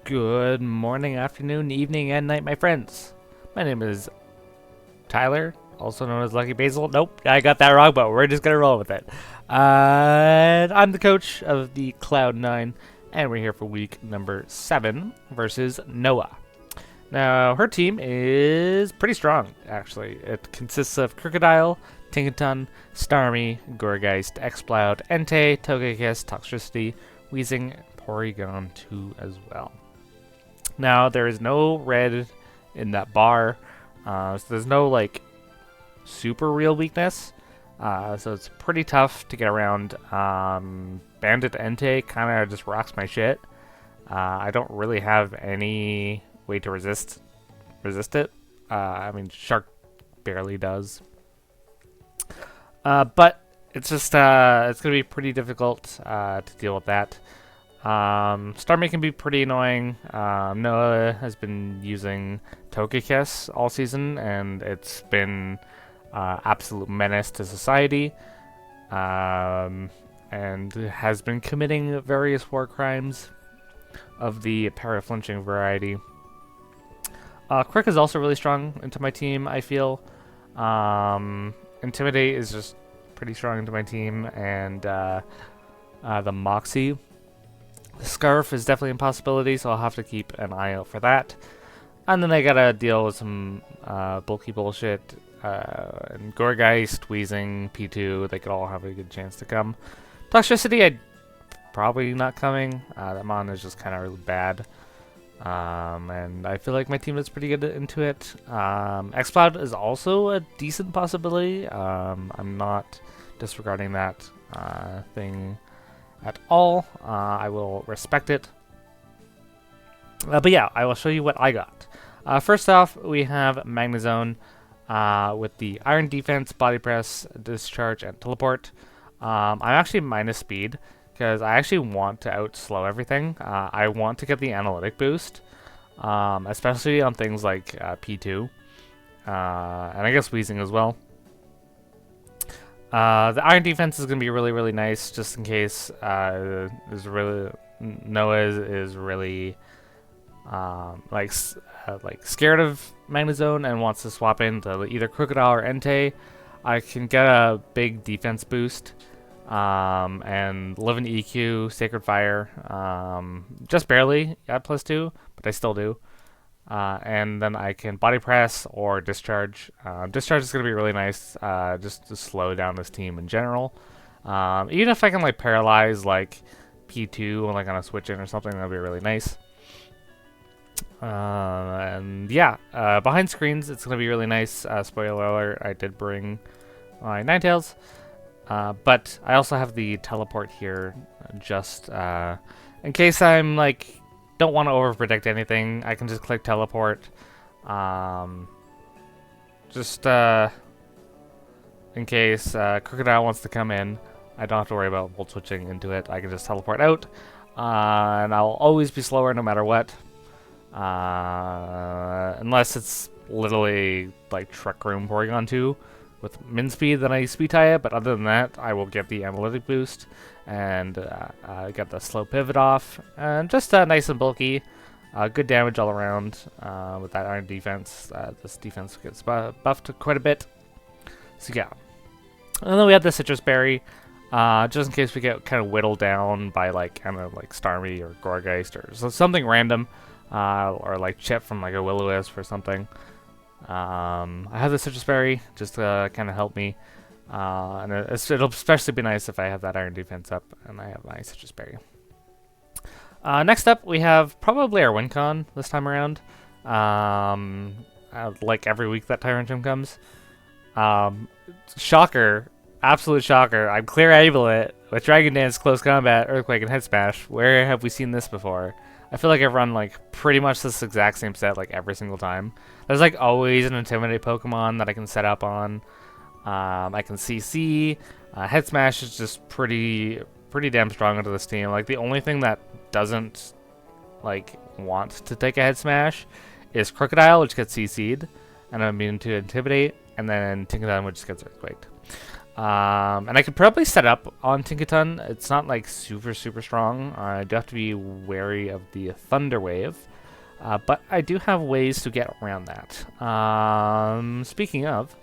Good morning, afternoon, evening, and night, my friends. My name is Tyler, also known as Lucky Basil. Nope, I got that wrong, but we're just gonna roll with it. I'm the coach of the Cloud9, and we're here for week number 7 versus Noah. Now, her team is pretty strong, actually. It consists of Crocodile, Tinkaton, Starmie, Gourgeist, Exploud, Entei, Togekiss, Toxtricity, Weezing, Porygon 2 as well. Now, there is no red in that bar, so there's no, like, super real weakness, so it's pretty tough to get around. Bandit Entei kind of just rocks my shit. I don't really have any way to resist it. I mean, Shark barely does. But it's just, it's going to be pretty difficult to deal with that. Starmie can be pretty annoying. Noah has been using Togekiss all season, and it's been absolute menace to society, and has been committing various war crimes of the para-flinching variety. Crick is also really strong into my team, I feel. Intimidate is just pretty strong into my team, and the Moxie. The Scarf is definitely a possibility, so I'll have to keep an eye out for that. And then I gotta deal with some bulky bullshit. And Gourgeist, Weezing, P2, they could all have a good chance to come. Toxtricity, probably not coming. That mon is just kind of really bad. And I feel like my team is pretty good into it. Exploud is also a decent possibility. I'm not disregarding that thing at all. I will respect it. But yeah, I will show you what I got. First off, we have Magnezone with the Iron Defense, Body Press, Discharge, and Teleport. I'm actually minus speed because I actually want to outslow everything. I want to get the analytic boost, especially on things like P2, and I guess Weezing as well. The Iron Defense is going to be really, really nice, just in case Noah is really like scared of Magnezone and wants to swap into either Crocodile or Entei. I can get a big defense boost, and live in EQ, Sacred Fire, just barely at +2, but I still do. And then I can Body Press or Discharge. Discharge is going to be really nice, just to slow down this team in general. Even if I can like paralyze like P2 like on a switch in or something, that'd be really nice. And yeah, behind screens, it's going to be really nice. Spoiler alert, I did bring my Ninetales. But I also have the teleport here, just in case I'm like don't want to overpredict anything. I can just click teleport. Just in case Crocodile wants to come in, I don't have to worry about volt switching into it. I can just teleport out, and I'll always be slower no matter what, unless it's literally like Truck Room Porygon 2 with min speed, then I speed tie it. But other than that, I will get the analytic boost and get the slow pivot off, and just nice and bulky, good damage all around with that Iron Defense. This defense gets buffed quite a bit. So yeah, and then we have the Citrus Berry, just in case we get kind of whittled down by like kind of like Starmie or Gourgeist or something random, or like Chip from like a Will-O-Wisp or something. I have the Citrus Berry just to kind of help me, and it'll especially be nice if I have that Iron Defense up and I have my Citrus Berry. Next up, we have probably our Wincon this time around. Like every week that Tyrant Gym comes. Shocker, absolute shocker. I'm clear Ablet with Dragon Dance, Close Combat, Earthquake, and Head Smash. Where have we seen this before? I feel like I've run like pretty much this exact same set like every single time. There's like always an Intimidate Pokemon that I can set up on. I can CC. Head Smash is just pretty damn strong into this team. Like the only thing that doesn't like want to take a Head Smash is Crocodile, which gets CC'd, and I'm immune to Intimidate, and then Tinkaton, which gets Earthquaked. And I could probably set up on Tinkaton. It's not like super strong. I do have to be wary of the Thunder Wave. But I do have ways to get around that. Speaking of,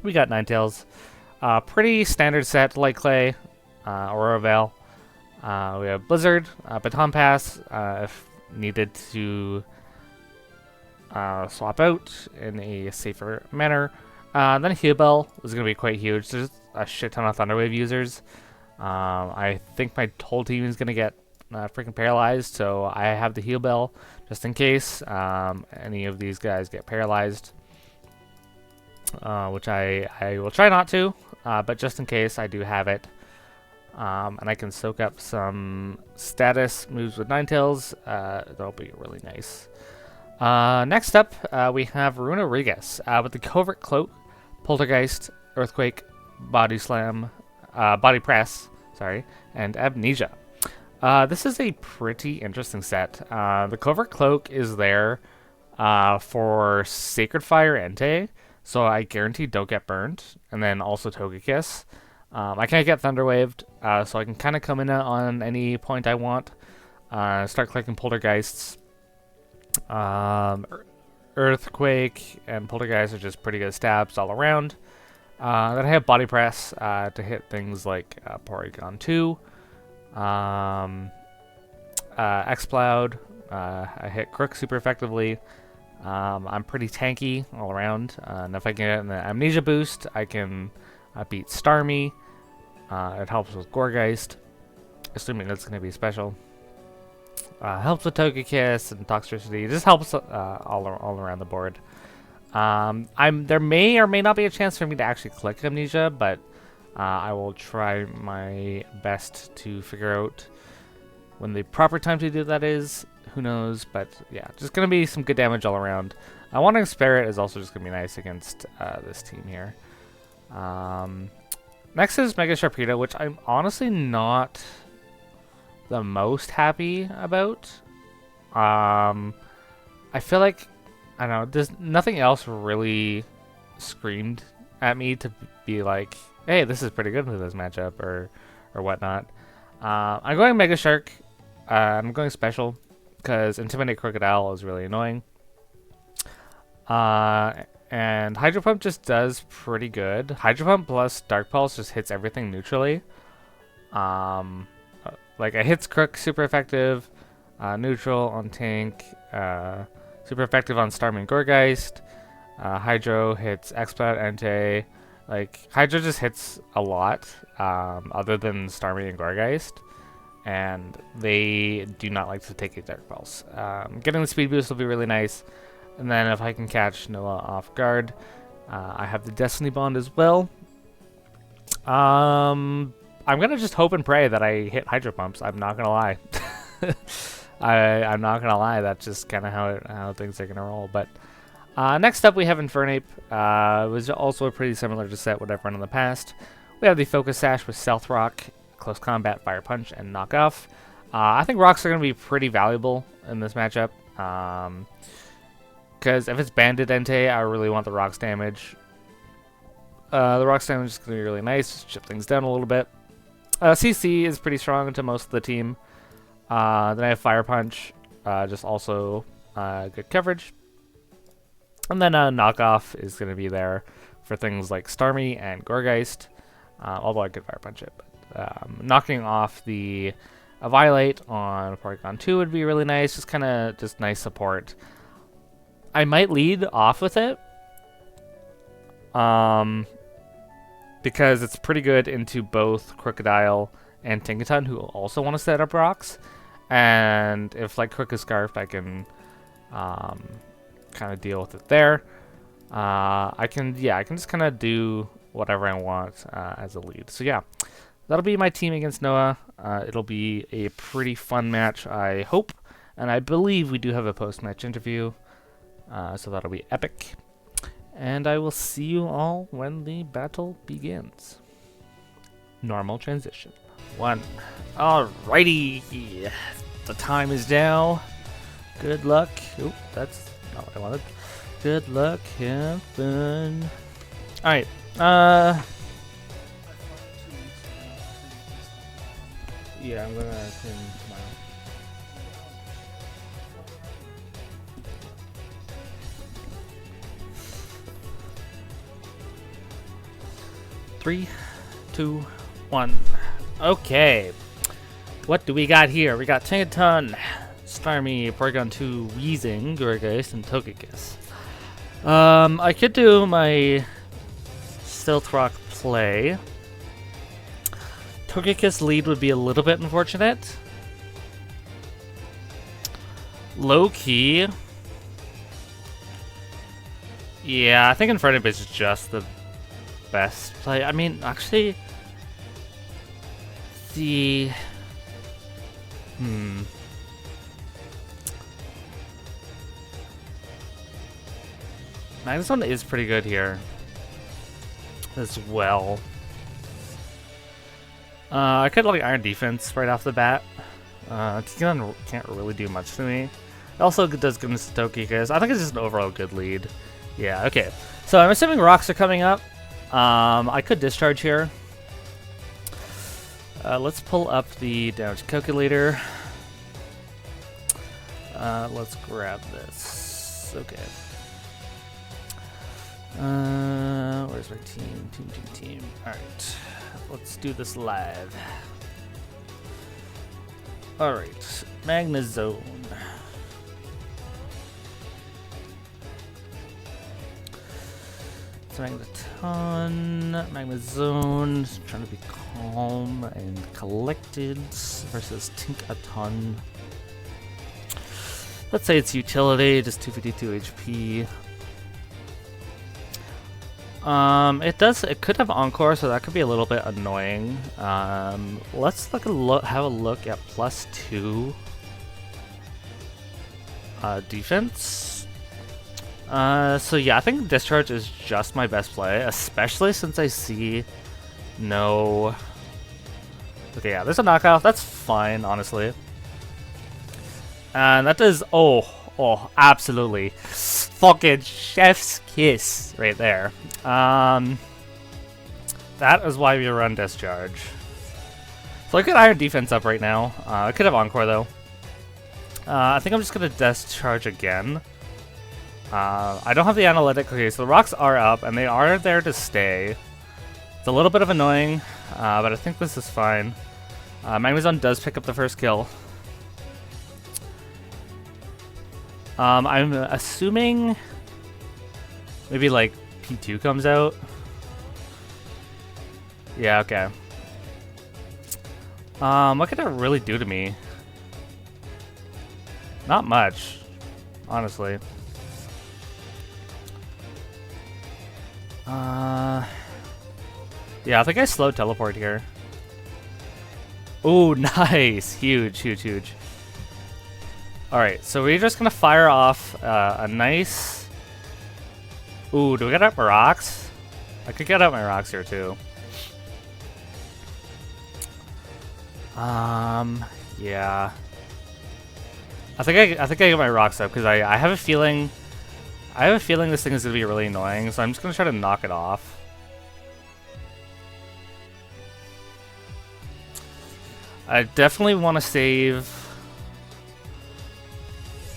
we got Ninetales. Pretty standard set, Light Clay, Aurora Veil. We have Blizzard, Baton Pass, if needed to swap out in a safer manner. Then Heal Bell is going to be quite huge. There's a shit ton of Thunderwave users. I think my whole team is going to get freaking paralyzed, so I have the Heal Bell just in case any of these guys get paralyzed, which I will try not to, but just in case I do have it. And I can soak up some status moves with Ninetales. That'll be really nice. Next up, we have Runa Regus with the Covert Cloak, Poltergeist, Earthquake, Body Slam, Body Press, sorry, and Amnesia. This is a pretty interesting set. The Covert Cloak is there for Sacred Fire Entei, so I guarantee don't get burned, and then also Togekiss. I can't get Thunderwaved, so I can kind of come in on any point I want. Start collecting Poltergeists. Earthquake and Poltergeist are just pretty good stabs all around. Then I have Body Press to hit things like Porygon 2. Exploud. I hit Crook super effectively. I'm pretty tanky all around. And if I get an Amnesia boost, I can beat Starmie. It helps with Gourgeist, assuming it's going to be special. Helps with Togekiss and Toxtricity. It just helps all around the board. There may or may not be a chance for me to actually click Amnesia, but I will try my best to figure out when the proper time to do that is. Who knows? But yeah, just going to be some good damage all around. Wandering Spirit is also just going to be nice against this team here. Next is Mega Sharpedo, which I'm honestly not the most happy about. I feel like, I don't know, there's nothing else really screamed at me to be like, hey, this is pretty good for this matchup or whatnot. I'm going Mega Shark. I'm going Special because Intimidate Crocodile is really annoying. And Hydro Pump just does pretty good. Hydro Pump plus Dark Pulse just hits everything neutrally. Like it hits Crook, super effective. Neutral on Tank, super effective on Starmie and Gourgeist. Hydro hits Exploud, Entei. Like Hydro just hits a lot, other than Starmie and Gourgeist, and they do not like to take a Dark Pulse. Getting the speed boost will be really nice. And then if I can catch Noah off guard, I have the Destiny Bond as well. I'm going to just hope and pray that I hit Hydro Pumps. I'm not going to lie. I'm not going to lie. That's just kind of how things are going to roll. But next up, we have Infernape. It was also a pretty similar to set what I've run in the past. We have the Focus Sash with Stealth Rock, Close Combat, Fire Punch, and Knock Off. I think Rocks are going to be pretty valuable in this matchup. Because if it's Banded Entei, I really want the Rocks damage. The Rocks damage is going to be really nice. Chip things down a little bit. CC is pretty strong to most of the team. Then I have Fire Punch. Just also good coverage. And then Knockoff is going to be there for things like Starmie and Gourgeist. Although I could Fire Punch it. But, knocking off the Violate on Porygon 2 would be really nice. Just kind of just nice support. I might lead off with it. Because it's pretty good into both Crocodile and Tinkaton, who also want to set up rocks. And if like Crook is Scarfed, I can kind of deal with it there. I can just kind of do whatever I want as a lead. So yeah, that'll be my team against Noah. It'll be a pretty fun match, I hope. And I believe we do have a post-match interview. So that'll be epic. And I will see you all when the battle begins. Normal transition. 1. Alrighty. The time is now. Good luck. Oop, that's not what I wanted. Good luck. Have fun. Alright. Yeah, I'm gonna clean tomorrow. Three, two, one. Okay. What do we got here? We got Tangaton, Starmie, Porygon 2, Weezing, Gourgeist, and Togekiss. I could do my Stealth Rock play. Togekiss lead would be a little bit unfortunate. Low key. Yeah, I think Infernape is just the best play. I mean, actually, the Magnezone is pretty good here as well. I could like Iron Defense right off the bat. Tikon can't really do much to me. It also does good to Togekiss. I think it's just an overall good lead. Yeah, okay. So I'm assuming rocks are coming up. I could discharge here. Let's pull up the damage calculator. Let's grab this. Okay. Where's my team? Team. Alright. Let's do this live. Alright. Magnezone. Magneton, Magnezone, trying to be calm and collected versus Tinkaton. Let's say it's utility, just 252 HP. It could have Encore, so that could be a little bit annoying. Let's have a look at +2 defense. So yeah, I think Discharge is just my best play, especially since I see no... Okay, yeah, there's a knockoff. That's fine, honestly. And that is... Oh, absolutely. Fucking chef's kiss right there. That is why we run Discharge. So I could Iron Defense up right now. I could have Encore, though. I think I'm just going to Discharge again. I don't have the analytic. Okay, so the rocks are up, and they are there to stay. It's a little bit of annoying, but I think this is fine. Magnezone does pick up the first kill. I'm assuming maybe like P2 comes out. Yeah, okay. What could it really do to me? Not much, honestly. Yeah, I think I slow teleport here. Ooh, nice! Huge. Alright, so we're just gonna fire off a nice... Ooh, do we get out my rocks? I could get out my rocks here too. Yeah. I think I get my rocks up because I have a feeling this thing is gonna be really annoying, so I'm just gonna try to knock it off. I definitely want to save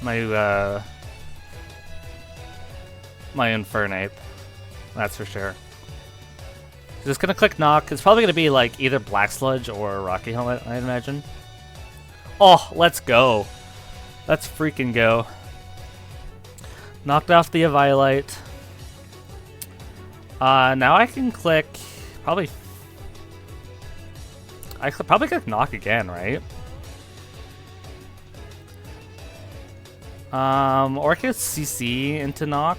my my Infernape. That's for sure. Just gonna click knock. It's probably gonna be like either Black Sludge or Rocky Helmet, I'd imagine. Oh, let's go. Let's freaking go. Knocked off the Eviolite. Now I can click I could probably click knock again, right? Or I could CC into knock.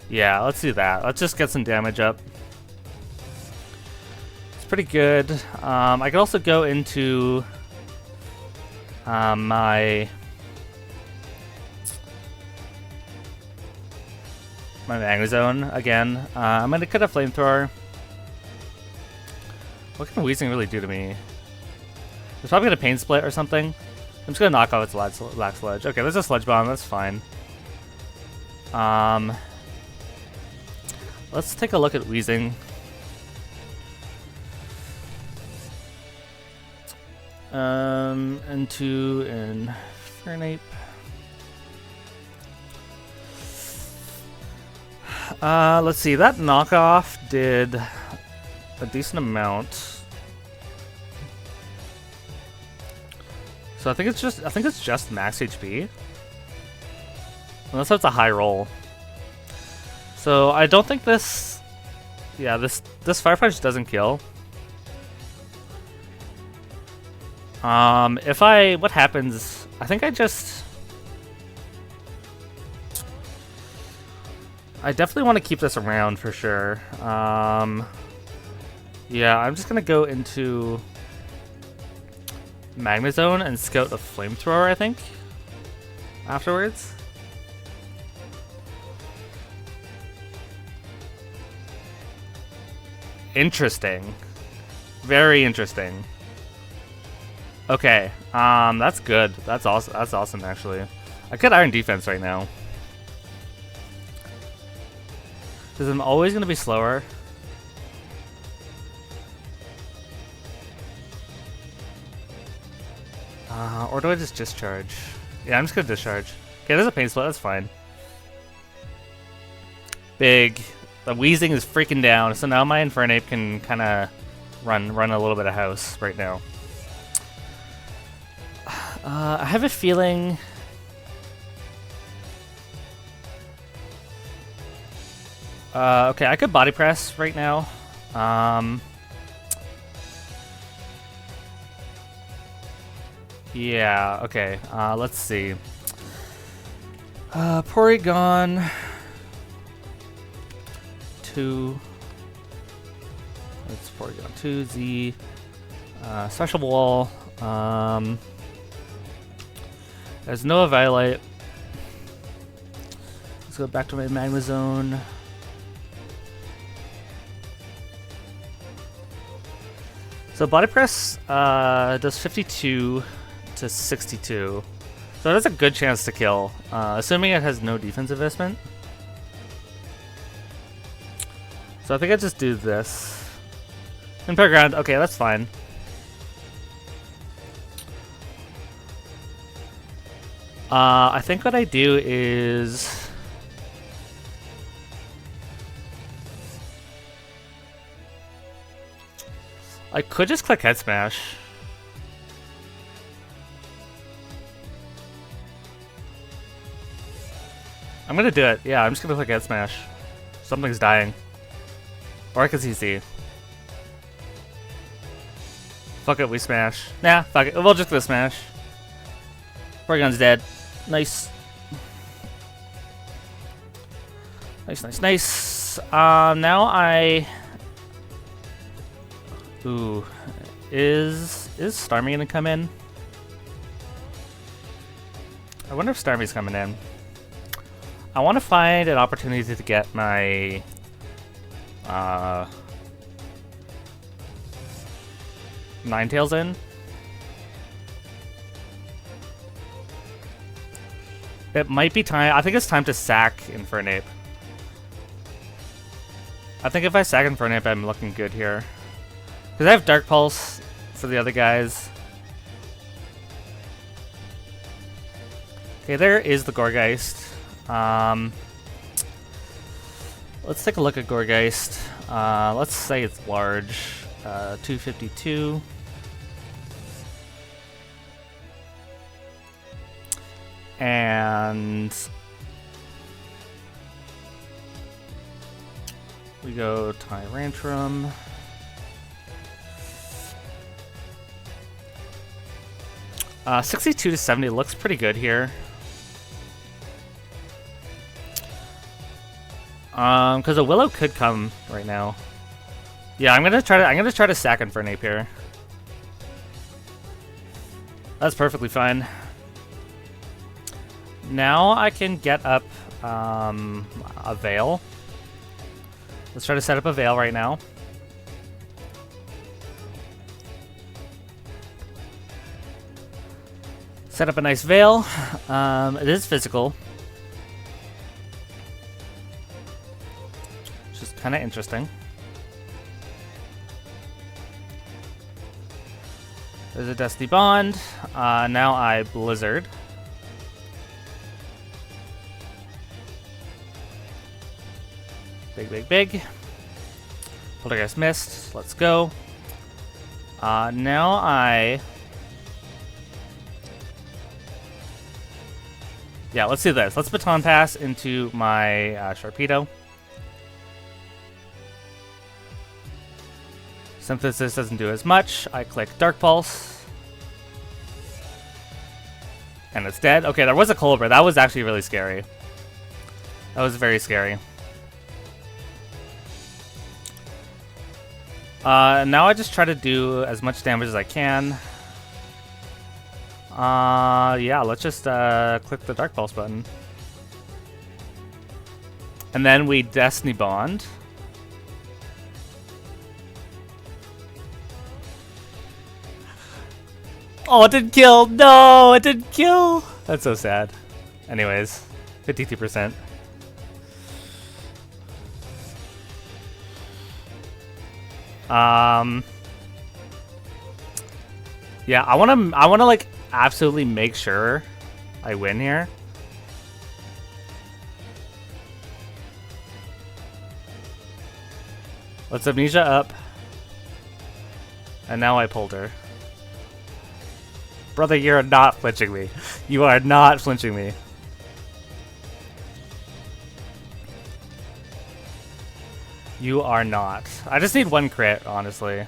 Yeah, let's do that. Let's just get some damage up. It's pretty good. I could also go into my Magnezone again. I'm gonna cut a Flamethrower. What can Weezing really do to me? It's probably gonna Pain Split or something. I'm just gonna knock off its Black Sludge. Okay, there's a Sludge Bomb. That's fine. Let's take a look at Weezing. Into Infernape. Let's see. That knockoff did a decent amount. So I think it's just max HP. Unless that's a high roll. So I don't think this. Yeah, this Fire Punch doesn't kill. What happens? I think I definitely want to keep this around for sure. Yeah, I'm just gonna go into Magnezone and scout a Flamethrower, I think, afterwards. Interesting. Very interesting. Okay, that's good. That's awesome. That's awesome, actually. I could Iron Defense right now. Because I'm always going to be slower. Or do I just discharge? Yeah, I'm just going to discharge. Okay, there's a Pain Split. That's fine. Big. The Wheezing is freaking down, so now my Infernape can kind of run a little bit of house right now. I have a feeling... okay, I could Body Press right now. Yeah, okay. Let's see. Porygon... 2... Let's Porygon 2, Z... Special Wall... There's no Evaluate. Let's go back to my Magnezone. So Body Press does 52 to 62. So that's a good chance to kill, assuming it has no defense investment. So I think I just do this. Impair Ground, okay, that's fine. I think what I do is... I could just click Head Smash. I'm gonna do it. Yeah, I'm just gonna click Head Smash. Something's dying. Or I can CC. Fuck it, we smash. Nah, fuck it. We'll just go smash. Porygon's dead. Nice. Nice. Now I... Ooh. Is Starmie gonna come in? I wonder if Starmie's coming in. I want to find an opportunity to get my... Ninetales in. It might be time. I think it's time to sack Infernape. I think if I sack Infernape, I'm looking good here. Because I have Dark Pulse for the other guys. Okay, there is the Gourgeist. Let's take a look at Gourgeist. Let's say it's large. 252. And we go Tyrantrum. 62 to 70 looks pretty good here. Because a Willow could come right now. Yeah, I'm gonna try to sack Infernape here. That's perfectly fine. Now I can get up a Veil. Let's try to set up a Veil right now. Set up a nice Veil. It is physical. Which is kind of interesting. There's a Destiny Bond. Now I Blizzard. Big, big, big. Poltergeist missed. Let's go. Now I... Yeah, let's do this. Let's Baton Pass into my Sharpedo. Synthesis doesn't do as much. I click Dark Pulse. And it's dead. Okay, there was a Colbur. That was actually really scary. That was very scary. Now I just try to do as much damage as I can. Yeah, let's just click the Dark Pulse button. And then we Destiny Bond. Oh, it didn't kill! No, it didn't kill! That's so sad. Anyways, 52%. Yeah, I wanna like absolutely make sure I win here. Let's Amnesia up. And now I pulled her. Brother, you're not flinching me. You are not flinching me. You are not. I just need one crit, honestly.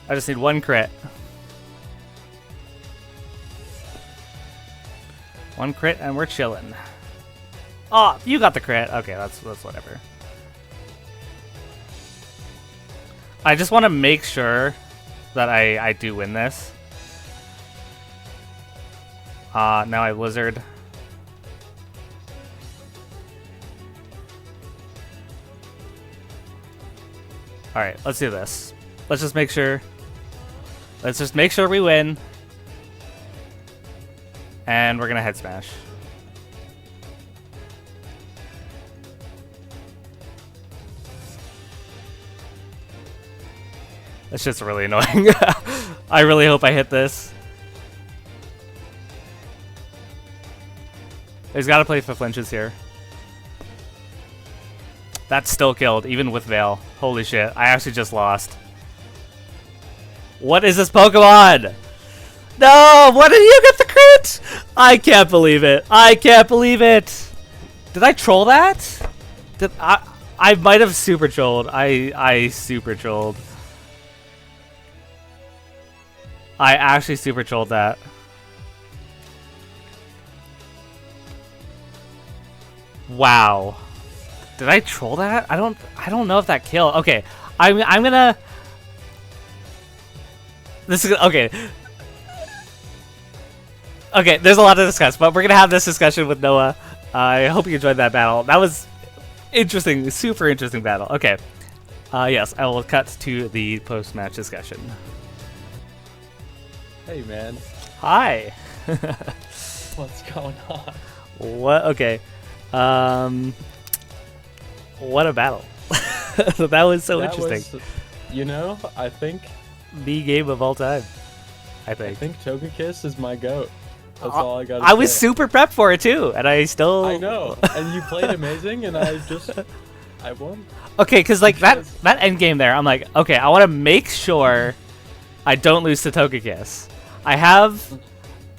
I just need one crit. One crit and we're chilling. Oh, you got the crit. Okay, that's whatever. I just want to make sure that I do win this. Now I Blizzard. Alright, let's do this. Let's just make sure. Let's just make sure we win. And we're gonna head smash. It's just really annoying. I really hope I hit this. He's got to play for flinches here. That's still killed, even with Veil. Holy shit, I actually just lost. What is this Pokemon? No, what did you get the crit? I can't believe it. I can't believe it. Did I troll that? Did I might have super trolled. I super trolled. I actually super trolled that. Wow. Did I troll that? I don't know if that killed. Okay. I'm gonna This is okay. Okay, there's a lot to discuss, but we're gonna have this discussion with Noah. I hope you enjoyed that battle. That was interesting, super interesting battle. Okay. Yes, I will cut to the post-match discussion. Hey, man. Hi. What's going on? What? Okay. What a battle. That was so interesting. You know, I think the game of all time. I think Togekiss is my GOAT. That's all I got to say. I was super prepped for it too, and I still... I know, and you played amazing, and I won. Okay, because like that end game there, I'm like, okay, I want to make sure I don't lose to Togekiss. I have,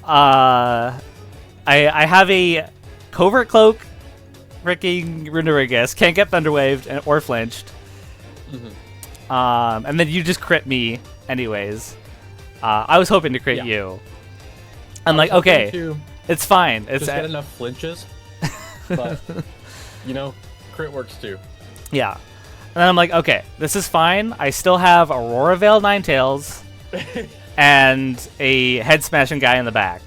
I have a Covert Cloak, freaking Runerigus, can't get Thunderwaved or flinched. And then you just crit me anyways. I was hoping to crit you. I'm like, okay, it's fine. It's just get enough flinches, but you know, crit works too. Yeah. And then I'm like, okay, this is fine. I still have Aurora Veil Ninetales and a head smashing guy in the back.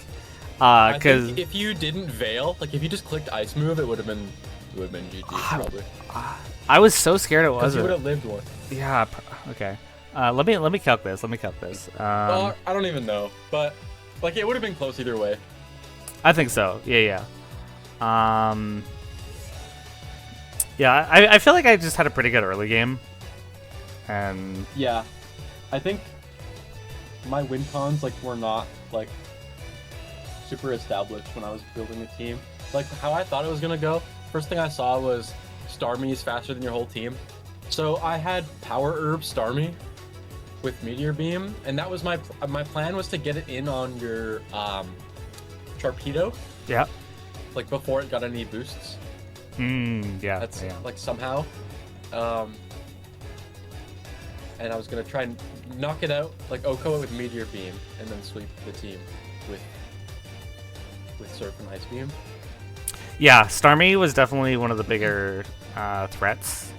I think if you didn't Veil, like if you just clicked Ice Move, it would have been GG probably. I was so scared it wasn't. You would have lived one. Yeah. Okay. Let me calc this. Let me calc this. Well, I don't even know, but like it would have been close either way. I think so. Yeah. Yeah, I feel like I just had a pretty good early game. And yeah, I think my win cons like were not like super established when I was building a team. Like how I thought it was gonna go. First thing I saw was Starmie is faster than your whole team. So I had Power Herb Starmie with Meteor Beam, and that was my plan was to get it in on your Sharpedo. Yeah. Like before it got any boosts. Yeah. That's yeah. like somehow. And I was gonna try and knock it out, like Oko it with Meteor Beam, and then sweep the team with Surf and Ice Beam. Yeah, Starmie was definitely one of the bigger threats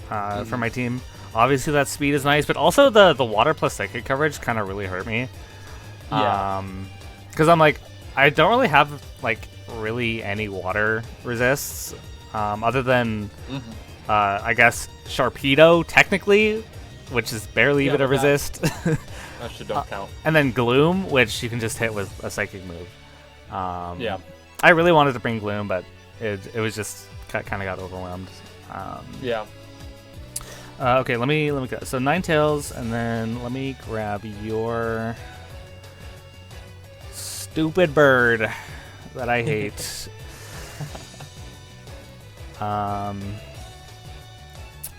for my team. Obviously, that speed is nice, but also the water plus psychic coverage kind of really hurt me. Yeah. Because I'm like, I don't really have like really any water resists, other than I guess Sharpedo technically, which is barely even a resist. That should don't count. And then Gloom, which you can just hit with a psychic move. Yeah. I really wanted to bring Gloom, but it was just kind of got overwhelmed. Yeah. Okay, let me go. So Ninetales, and then let me grab your stupid bird that I hate.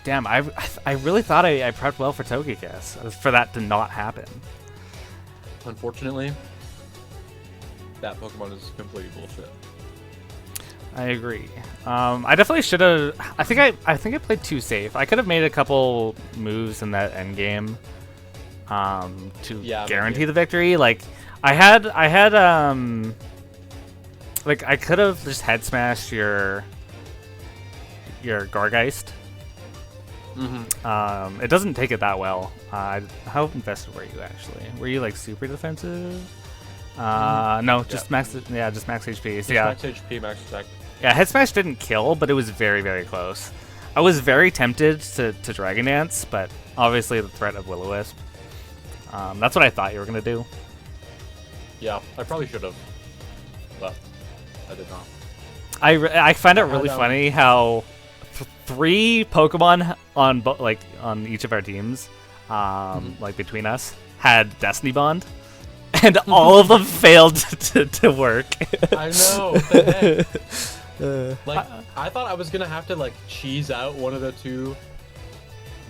Damn, I really thought I prepped well for Togekiss for that to not happen. Unfortunately, that Pokemon is completely bullshit. I agree. I definitely should have. I think I played too safe. I could have made a couple moves in that end game to guarantee the victory. Like I had like I could have just head smashed your Gargeist. It doesn't take it that well. How invested were you actually? Were you like super defensive? No, just max. Yeah, just max HP. So, yeah, max HP, max attack. Yeah, head smash didn't kill, but it was very, very close. I was very tempted to Dragon Dance, but obviously the threat of Will-O-Wisp. That's what I thought you were gonna do. Yeah, I probably should have, but I did not. I find it really funny how 3 Pokemon on each of our teams, like between us, had Destiny Bond, and all of them failed to work. I know. What the heck? Like I thought I was gonna have to like cheese out one of the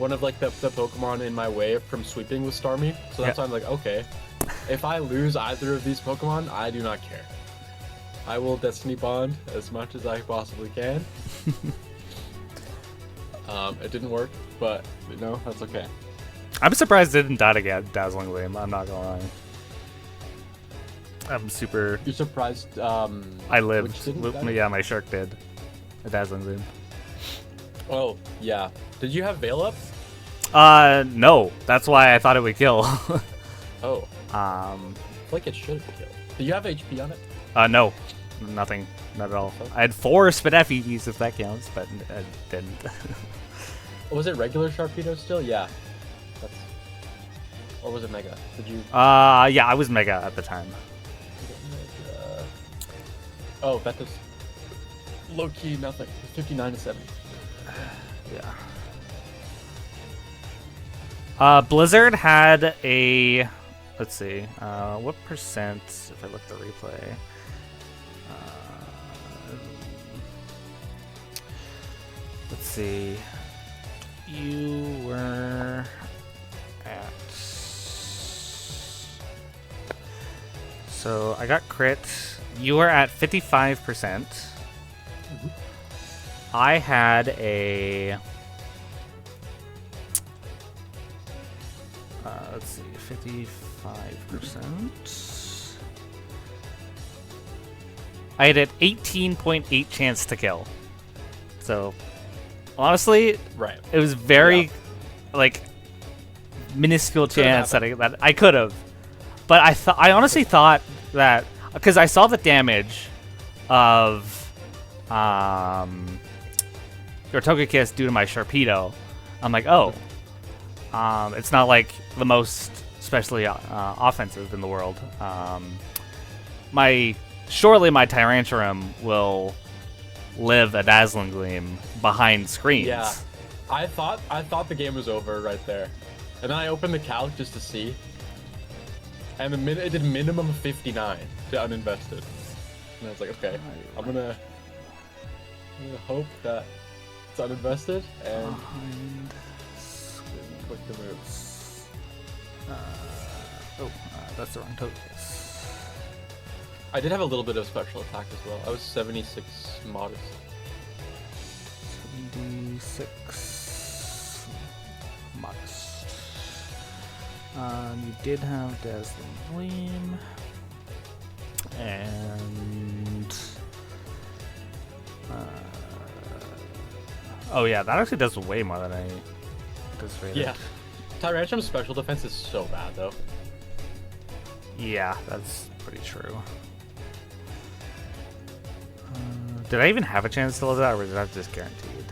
Pokemon in my way from sweeping with Starmie. So that's why I'm like, okay, if I lose either of these Pokemon, I do not care. I will Destiny Bond as much as I possibly can. It didn't work, but no, that's okay. I'm surprised it didn't die again, Dazzling Gleam. I'm not gonna lie. I'm super. You're surprised? I lived. Yeah, my shark did. A Dazzling Gleam. Oh yeah. Did you have Veil up? No. That's why I thought it would kill. Oh. I feel like it should kill. Do you have HP on it? No. Nothing. Not at all. I had 4 Spineffies, if that counts, but I didn't. Was it regular Sharpedo still? Yeah. Or was it Mega? Did you? Yeah, I was Mega at the time. Oh, that does low key nothing. It's 59 to 70. Yeah. Blizzard had a. Let's see. What percent? If I look at the replay. Let's see. You were at. So I got crit. You were at 55%. I had a. Let's see, 55%. I had an 18.8 chance to kill. So, honestly, right. It was very, like, minuscule chance that I could have. But I honestly thought that, because I saw the damage of your Togekiss due to my Sharpedo. I'm like, oh, it's not like the most especially offensive in the world. Surely my Tyrantrum will live a Dazzling Gleam behind screens. Yeah. I thought the game was over right there, and then I opened the calc just to see, and it did minimum 59 to uninvested, and I was like, okay, I'm gonna hope that it's uninvested and click the moves. That's the wrong token. I did have a little bit of special attack as well. I was 76 modest. 76 modest. You did have Dazzling Gleam. And oh yeah, that actually does way more than I anticipated. Yeah. Tyrantram's special defense is so bad though. Yeah, that's pretty true. Did I even have a chance to level that, or was that just guaranteed?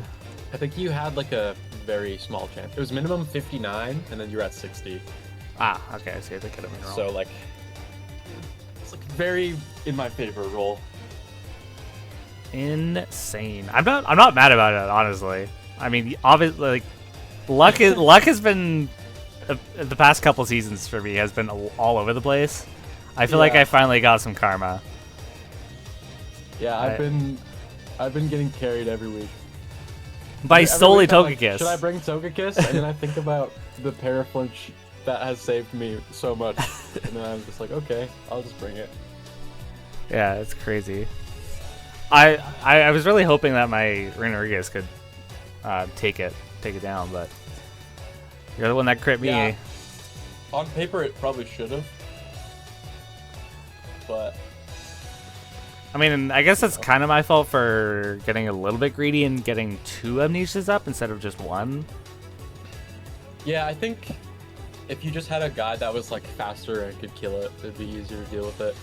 I think you had like a very small chance. It was minimum 59, and then you were at 60. Ah, okay, I see. They could have been wrong. So like, it's like very in my favor roll. Insane. I'm not mad about it, honestly. I mean, obviously, like, luck has been the past couple seasons for me has been all over the place. I feel like I finally got some karma. Yeah, I've been getting carried every week. By solely Togekiss. Like, should I bring Togekiss? And then I think about the Paraflinch that has saved me so much, and then I'm just like, okay, I'll just bring it. Yeah, it's crazy. I was really hoping that my Renorigus could take it down, but you're the one that crit me. Yeah. On paper, it probably should have, but I mean, I guess that's kind of my fault for getting a little bit greedy and getting 2 Amnesias up instead of just 1. Yeah, I think if you just had a guy that was like faster and could kill it, it'd be easier to deal with it.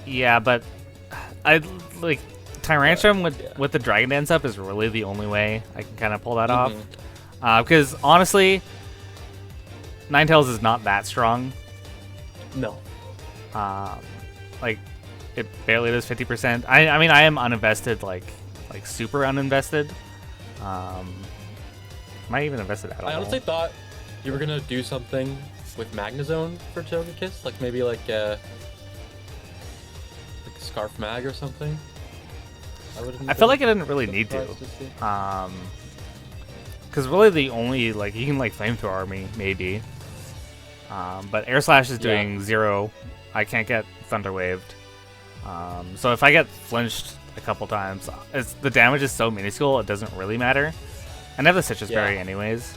Yeah, but I like Tyrantrum with the Dragon Dance up is really the only way I can kind of pull that off. Because honestly, Ninetales is not that strong. No. Like it barely does 50%. I mean, I am uninvested, like super uninvested. Am I even invested at all? I honestly thought you were gonna do something with Magnezone for Togekiss, like maybe like a Scarf Mag or something. I feel like I didn't really need to. Because really the only, like, you can like Flamethrower me maybe. But Air Slash is doing 0. I can't get Thunder Waved. So if I get flinched a couple times, the damage is so minuscule it doesn't really matter. And I have the Citrus Berry anyways.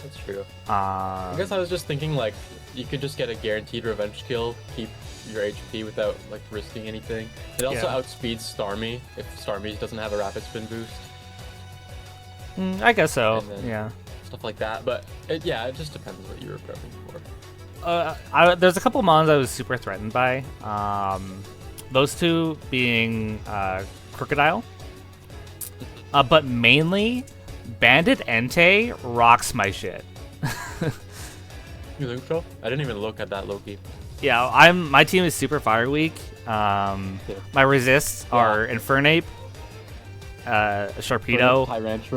That's true. I guess I was just thinking like you could just get a guaranteed revenge kill, keep your HP without like risking anything. It also outspeeds Starmie if Starmie doesn't have a Rapid Spin boost. I guess so. Yeah. Stuff like that, but it just depends what you were prepping for. There's a couple mons I was super threatened by. Those two being Crocodile, but mainly Bandit Entei rocks my shit. You think so? I didn't even look at that Loki. Yeah, my team is super fire weak. My resists are Infernape, Sharpedo,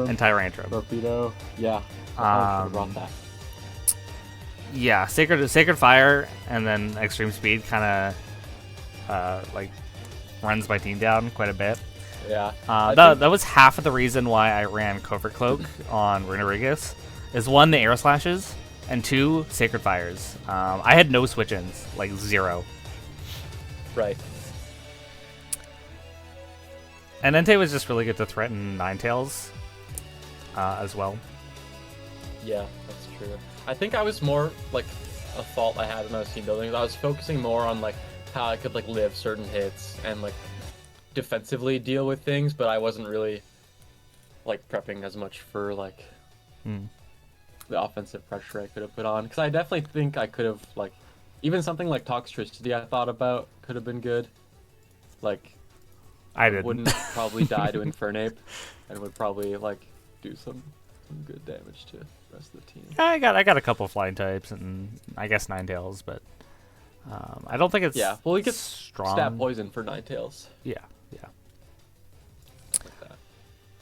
and Tyrantrum. Torpedo, yeah. I should have brought that. Yeah, Sacred Fire and then Extreme Speed kind of like runs my team down quite a bit. Yeah. That was half of the reason why I ran Covert Cloak on Renorigus. Is 1, the Air Slashes, and 2, Sacred Fires. I had no switch-ins, like 0. Right. And Entei was just really good to threaten Ninetales as well. Yeah, that's true. I think I was more like a fault I had when I was team building. I was focusing more on like how I could like live certain hits and like defensively deal with things, but I wasn't really like prepping as much for like the offensive pressure I could have put on. Because I definitely think I could have like even something like Toxtricity I thought about could have been good. Like I didn't. Wouldn't probably die to Infernape and would probably like do some good damage to the rest of the team. I got a couple flying types and I guess Ninetales, but I don't think it's well, we get strong. Stat Poison for Ninetales. Yeah. Stuff like that.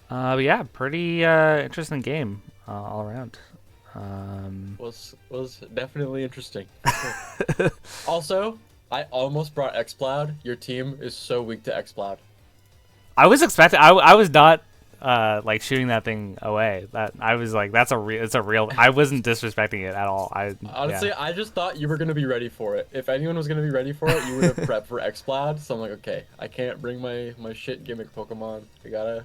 But yeah, pretty interesting game all around. Was definitely interesting. For sure. Also, I almost brought XCloud. Your team is so weak to XCloud. I was expecting. I was not like shooting that thing away. That I was like, that's a real. It's a real. I wasn't disrespecting it at all. Honestly, Yeah. I just thought you were gonna be ready for it. If anyone was gonna be ready for it, you would have prepped for XCloud. So I'm like, okay, I can't bring my shit gimmick Pokemon. I gotta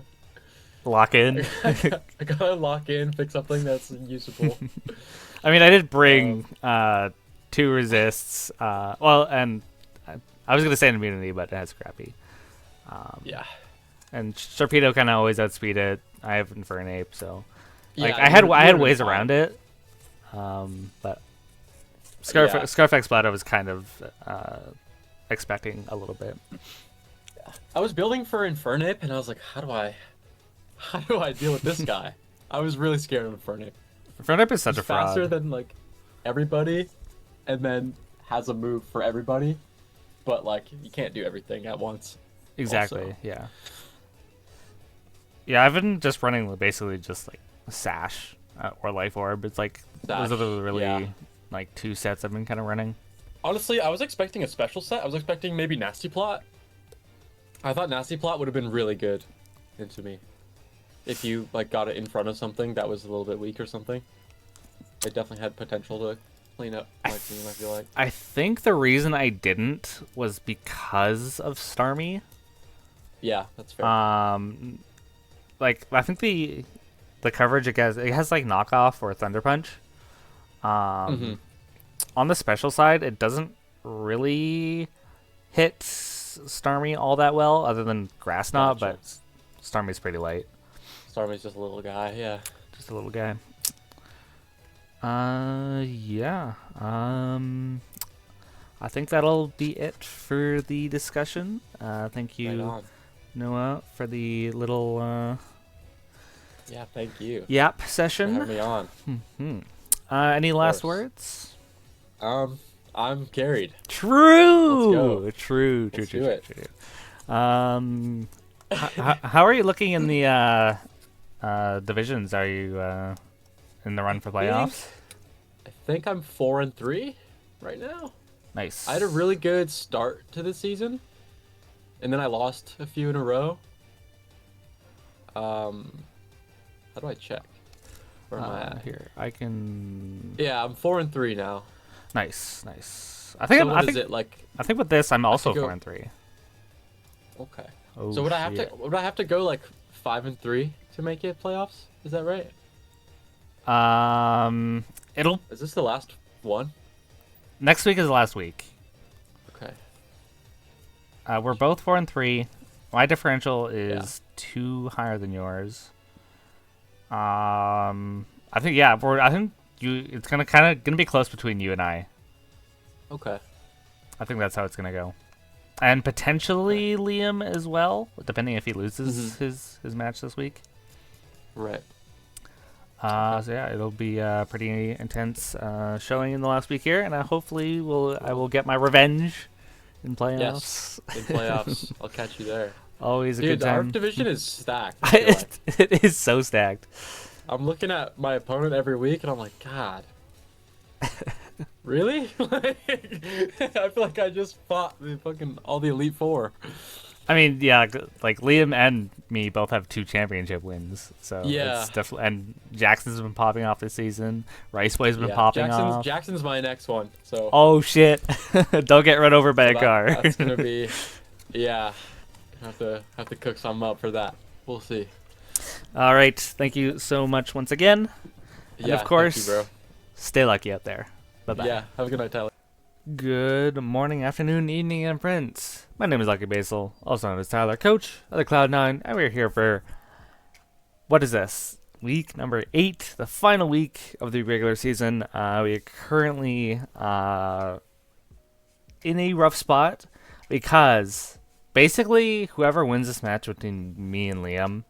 Lock in. I gotta lock in, pick something that's usable. I mean, I did bring Um, two resists. Well, and I was gonna say an immunity, but it has scrappy. yeah. And Sharpedo kind of always outspeed it. I have Infernape, so like Yeah, I had you I had would've ways been around fine. it. But Scarf Yeah. Scarf Blood I was kind of expecting a little bit. I was building for Infernape, and I was like, how do I deal with this guy? I was really scared of Infernape. Infernape is such He's a fraud. faster than like everybody, and then has a move for everybody, but like you can't do everything at once. Exactly. Also. Yeah. Yeah, I've been just running basically just like Sash or Life Orb. It's like those Sash, are the really yeah. like two sets I've been kind of running. Honestly, I was expecting a special set. I was expecting maybe Nasty Plot. I thought Nasty Plot would have been really good into me. If you like got it in front of something that was a little bit weak or something. It definitely had potential to clean up my team, I feel like. I think the reason I didn't was because of Starmie. Yeah, that's fair. Like I think the coverage it has like knockoff or Thunder Punch. Hmm. On the special side, it doesn't really hit Starmie all that well, other than Grass Knot, Gotcha. but Starmie's pretty light. Starmie's just a little guy, yeah. Just a little guy. Yeah. I think that'll be it for the discussion. Thank Right you, on. Noah, for the little Yeah, thank you yap for having session. me on. Hmm. Any last course. words? I'm carried. True. Let's True. Let's do it. True. How are you looking in the divisions? Are you in the run for playoffs? I think I'm 4-3 right now. Nice. I had a really good start to the season, and then I lost a few in a row. How do I check? Where am I at? Here. I can. Yeah, I'm 4-3 now. Nice. I think So I what think is it like? I think with this I'm also go- 4-3. Okay. Oh, So would I shit. have to go like 5-3 to make it playoffs? Is that right? It'll Is this the last one? next week is the last week. Okay. We're both 4-3. My differential is Yeah. 2 higher than yours. I think I think you. It's gonna be close between you and I. Okay. I think that's how it's gonna go, and potentially Liam as well, depending if he loses his match this week. Right. So yeah, it'll be a pretty intense showing in the last week here, and hopefully I will get my revenge in playoffs. Yes. In playoffs, I'll catch you there. Always a Dude, good our time. division is stacked. I feel like. It is so stacked. I'm looking at my opponent every week, and I'm like, God. Really? Like, I feel like I just fought all the Elite Four. I mean, yeah, like Liam and me both have 2 championship wins, so Yeah. it's definitely. And Jackson's been popping off this season. Riceway's been Yeah, popping off. Jackson's my next one. So Oh shit! Don't get run over by a that- car. that's gonna be, yeah. Have to cook something up for that. We'll see. All right, thank you so much once again. And Yeah, of course, thank you, bro. stay lucky out there. Bye bye. Yeah, have a good night, Tyler. Good morning, afternoon, evening, and friends. My name is Lucky Basil, also known as Tyler, coach of the Cloud9, and we're here for what is this? Week number 8, the final week of the regular season. We are currently in a rough spot because basically whoever wins this match between me and Liam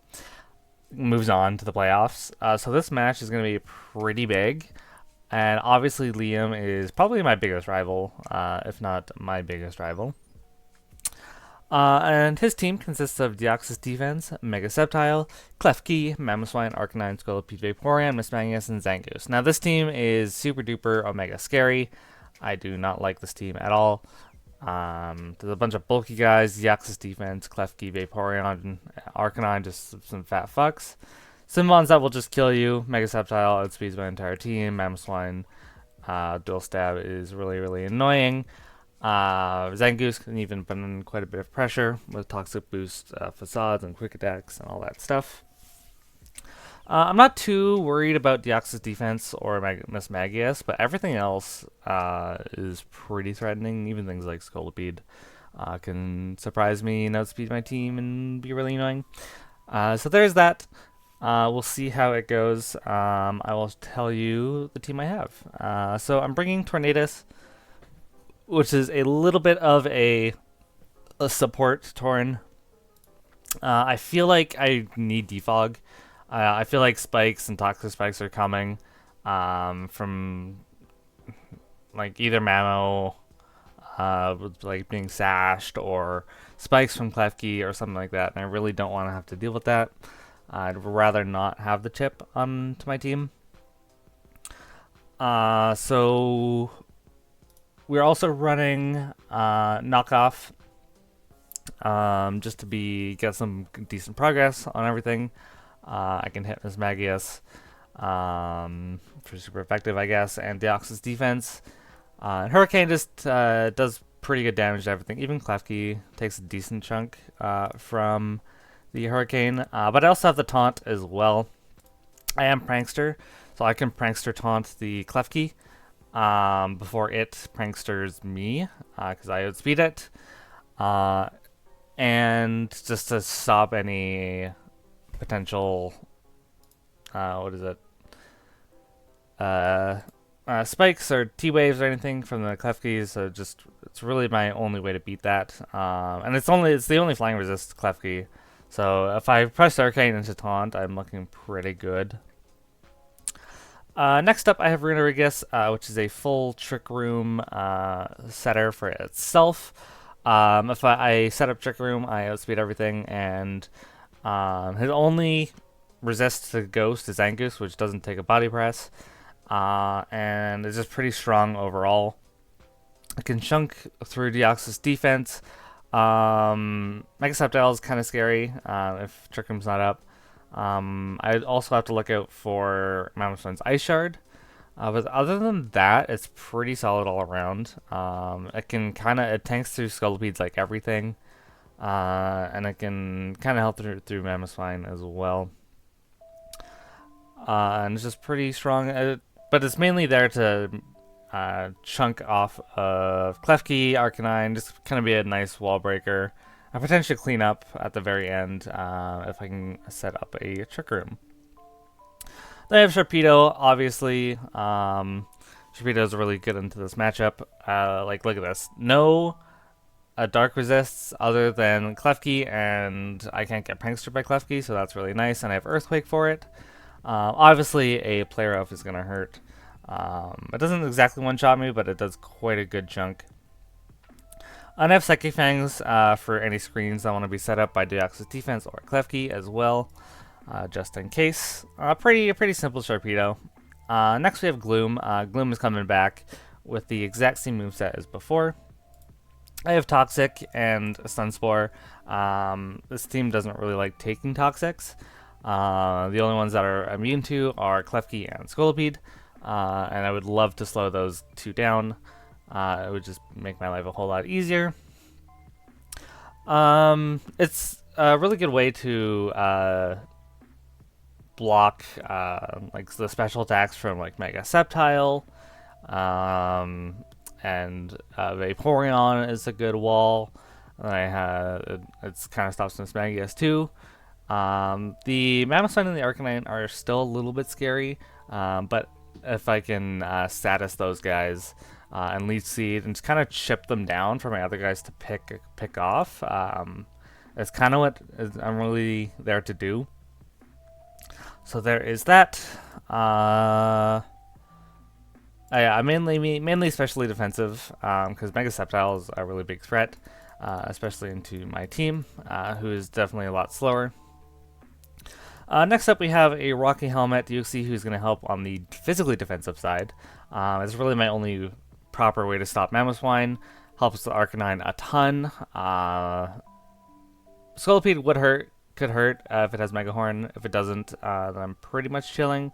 moves on to the playoffs. So this match is going to be pretty big. And obviously Liam is probably my biggest rival, if not my biggest rival. And his team consists of Deoxys Defense, Mega Sceptile, Klefki, Mamoswine, Arcanine, Scolipede, Vaporeon, Mismagius, and Zangoose. Now this team is super duper Omega scary. I do not like this team at all. There's a bunch of bulky guys, Deoxys Defense, Klefki, Vaporeon, Arcanine, just some fat fucks. Some mons that will just kill you. Mega Sceptile outspeeds my entire team. Mamoswine, Dual Stab is really, really annoying. Zangoose can even put in quite a bit of pressure with Toxic Boost, Facades, and Quick Attacks, and all that stuff. I'm not too worried about Deoxys Defense or Mismagius, but everything else is pretty threatening. Even things like Scolipede can surprise me and outspeed my team and be really annoying. So there's that. We'll see how it goes. I will tell you the team I have. So I'm bringing Tornadus, which is a little bit of a support Torn. I feel like I need Defog. I feel like spikes and toxic spikes are coming from like either Mamo with like being sashed or spikes from Klefki or something like that, and I really don't want to have to deal with that. I'd rather not have the chip to my team. So we're also running knockoff just to get some decent progress on everything. I can hit Mismagius for super effective, I guess, and Deoxys Defense. And Hurricane just does pretty good damage to everything. Even Klefki takes a decent chunk from the Hurricane. But I also have the Taunt as well. I am Prankster, so I can Prankster Taunt the Klefki before it Pranksters me, because I outspeed it. And just to stop any potential spikes or T-waves or anything from the Klefkis, so just it's really my only way to beat that. And it's the only flying resist Klefki, so if I press Arcane into Taunt, I'm looking pretty good. Next up, I have Runerigus, which is a full Trick Room setter for itself. If I set up Trick Room, I outspeed everything, and his only resist to Ghost is Zangoose, which doesn't take a body press, and it's just pretty strong overall. I can chunk through Deoxys Defense. Mega Sceptile is kind of scary if Trick Room's not up. I also have to look out for Mamoswine's Ice Shard. But other than that, it's pretty solid all around. It tanks through Scolipede like everything. And it can kind of help through Mamoswine as well. And it's just pretty strong. But it's mainly there to chunk off of Klefki, Arcanine, just kind of be a nice wall breaker. And potentially clean up at the very end if I can set up a Trick Room. Then I have Sharpedo, obviously. Sharpedo is really good into this matchup. Look at this. No dark resists other than Klefki, and I can't get Prankster by Klefki, so that's really nice. And I have Earthquake for it. Obviously, a Player Elf is going to hurt. It doesn't exactly one-shot me, but it does quite a good chunk. And I have Psychic Fangs for any screens that want to be set up by Deoxys Defense or Klefki as well, just in case. Pretty simple Sharpedo. Next we have Gloom. Gloom is coming back with the exact same moveset as before. I have Toxic and Sunspore. This team doesn't really like taking Toxics. The only ones that are immune to are Klefki and Scolipede, and I would love to slow those two down. It would just make my life a whole lot easier. It's a really good way to block like the special attacks from like Mega Sceptile, and Vaporeon is a good wall. And it's kind of stops Mismagius too. The Mamoswine and the Arcanine are still a little bit scary, but if I can status those guys and Leech Seed and just kind of chip them down for my other guys to pick off, it's kind of what I'm really there to do. So there is that. I'm mainly especially defensive because Mega Sceptile is a really big threat. especially into my team, who is definitely a lot slower. Next up, we have a Rocky Helmet Uxie who's going to help on the physically defensive side. It's really my only proper way to stop Mamoswine. Helps the Arcanine a ton. Scolipede could hurt if it has Mega Horn. If it doesn't, then I'm pretty much chilling.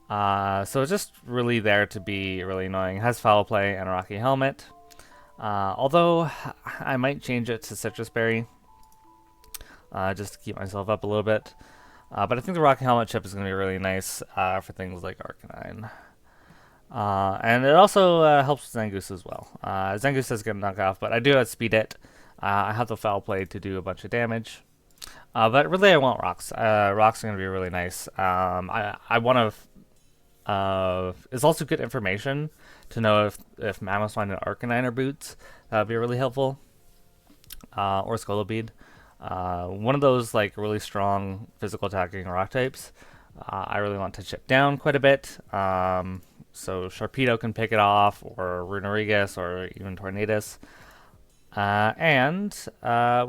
So it's just really there to be really annoying. It has Foul Play and a Rocky Helmet. Although I might change it to Citrus Berry, just to keep myself up a little bit. But I think the Rocky Helmet chip is going to be really nice for things like Arcanine. And it also helps with Zangoose as well. Zangoose does get knocked off, but I do outspeed it. I have the Foul Play to do a bunch of damage. But really I want Rocks. Rocks are going to be really nice. I want to... it's also good information to know if Mamoswine and Arcanine are boots. That would be really helpful. Or Scolipede. One of those like really strong physical attacking rock types. I really want to chip down quite a bit. So Sharpedo can pick it off, or Runerigus, or even Tornadus. And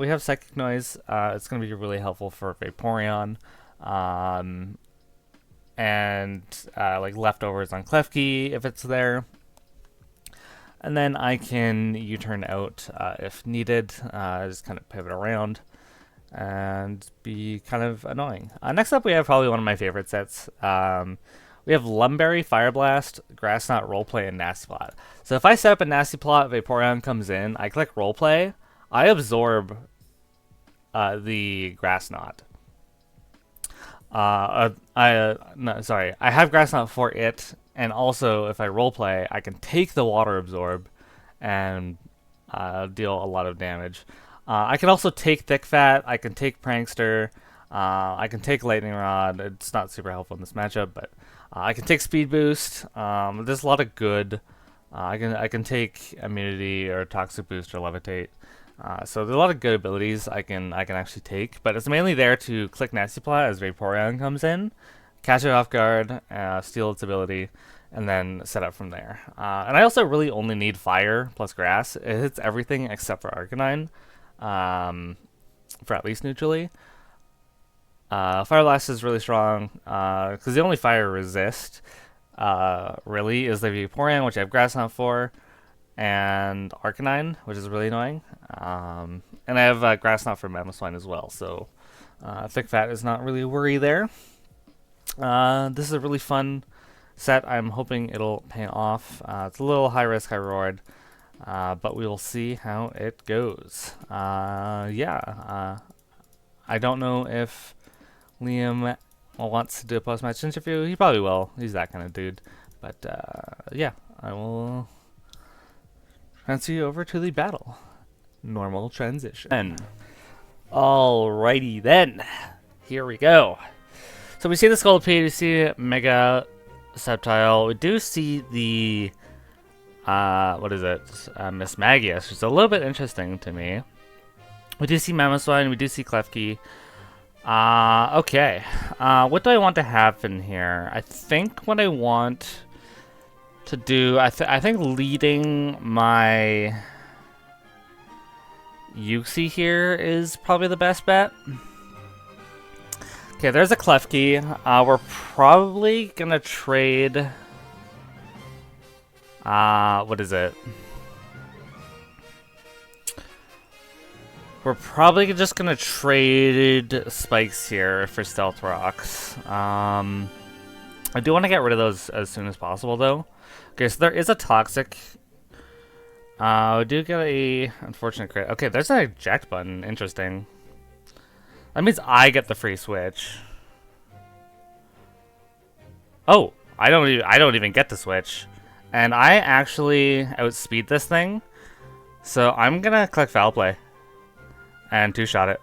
we have Psychic Noise. It's going to be really helpful for Vaporeon. And like leftovers on Klefki if it's there. And then I can U-turn out if needed. Just kind of pivot around and be kind of annoying. Next up, we have probably one of my favorite sets. We have Lumberry, Fire Blast, Grass Knot, Roleplay, and Nasty Plot. So if I set up a Nasty Plot, Vaporeon comes in, I click Roleplay, I absorb the Grass Knot. I have Grass Knot for it, and also if I Roleplay, I can take the Water Absorb and deal a lot of damage. I can also take Thick Fat, I can take Prankster, I can take Lightning Rod. It's not super helpful in this matchup, but I can take Speed Boost. There's a lot of good. I can take Immunity or Toxic Boost or Levitate. So there's a lot of good abilities I can actually take, but it's mainly there to click Nasty Plot as Vaporeon comes in, catch it off guard, steal its ability, and then set up from there. And I also really only need Fire plus Grass. It hits everything except for Arcanine, for at least neutrally. Fire Blast is really strong, because the only fire resist, really, is the Vaporeon, which I have Grass Knot for, and Arcanine, which is really annoying. And I have Grass Knot for Mamoswine as well, so Thick Fat is not really a worry there. This is a really fun set. I'm hoping it'll pay off. It's a little high risk, high reward, but we will see how it goes. I don't know if Liam wants to do a post-match interview. He probably will. He's that kind of dude. But yeah, I will transfer you over to the battle. Normal transition. Alrighty then. Here we go. So we see the Scolipede, we see Mega Sceptile. We do see the Miss Magius, which is a little bit interesting to me. We do see Mamoswine, we do see Klefki. Okay. What do I want to happen here? I think what I want to do, I think leading my Uxie here is probably the best bet. Okay, there's a Klefki. We're probably gonna trade. What is it? We're probably just gonna trade Spikes here for Stealth Rocks. I do want to get rid of those as soon as possible, though. Okay, so there is a Toxic. We do get a unfortunate crit. Okay, there's an eject button. Interesting. That means I get the free switch. Oh, I don't even get the switch, and I actually outspeed this thing. So I'm gonna click Foul Play and two-shot it.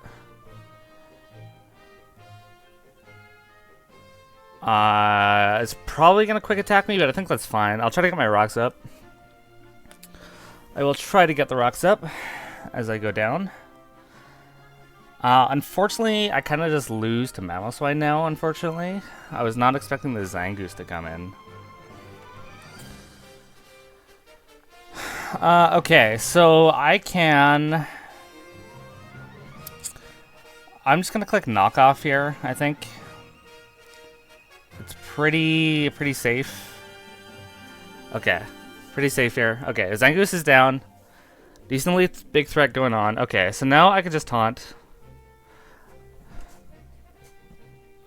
It's probably gonna quick attack me, but I think that's fine. I'll try to get my rocks up. I will try to get the rocks up as I go down. Unfortunately, I kind of just lose to Mamoswine now, unfortunately. I was not expecting the Zangoose to come in. Okay, so I can I'm just gonna click knockoff here, I think. It's pretty safe. Okay. Pretty safe here. Okay, Zangoose is down. Decently big threat going on. Okay, so now I can just taunt.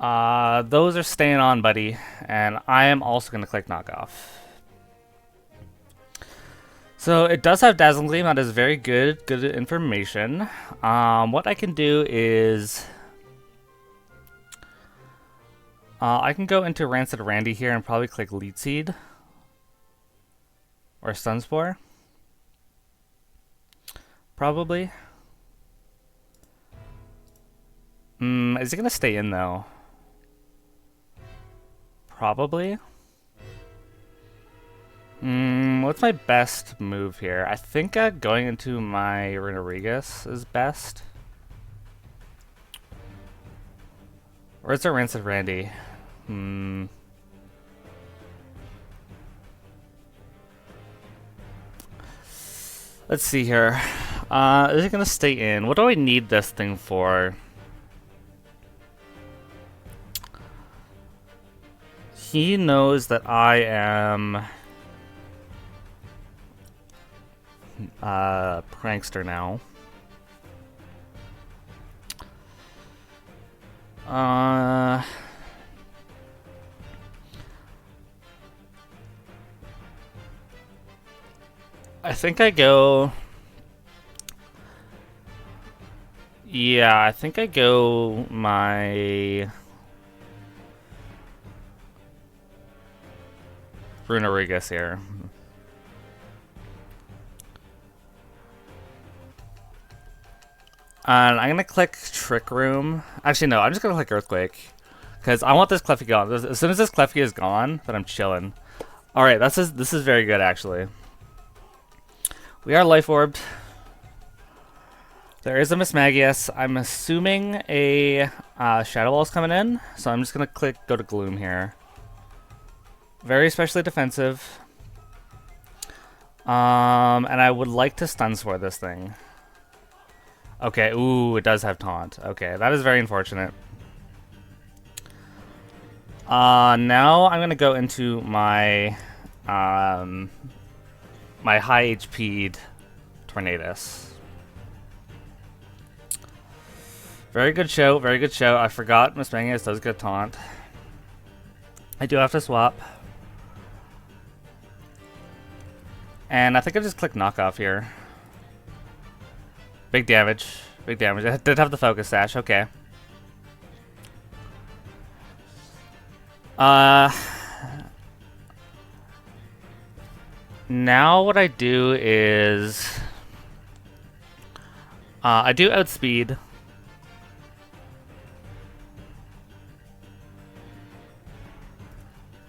Those are staying on, buddy. And I am also gonna click knockoff. So it does have Dazzling Gleam. That is very good information. What I can do is I can go into Rancid Randy here and probably click Lead Seed or Stun Spore. Probably. Is he gonna stay in though? Probably. What's my best move here? I think going into my Runarigus is best. Or is it Rancid Randy? Let's see here. Is it gonna stay in? What do I need this thing for? He knows that I am prankster now. I think I go. Yeah, I think I go my Runarigus here. And I'm gonna click Trick Room. Actually, no, I'm just gonna click Earthquake. Because I want this Clefty gone. As soon as this Clefty is gone, then I'm chilling. Alright, this is very good, actually. We are Life Orbed. There is a Mismagius. I'm assuming a Shadow Ball's coming in. So I'm just gonna go to Gloom here. Very especially defensive. And I would like to Stun Spore this thing. Okay, ooh, it does have Taunt. Okay, that is very unfortunate. Now I'm gonna go into my my high HP'd Tornadus. Very good show, very good show. I forgot Miss Mangus does get Taunt. I do have to swap. And I think I just click knockoff here. Big damage. Big damage. I did have the focus sash. Okay. Now what I do is I do outspeed.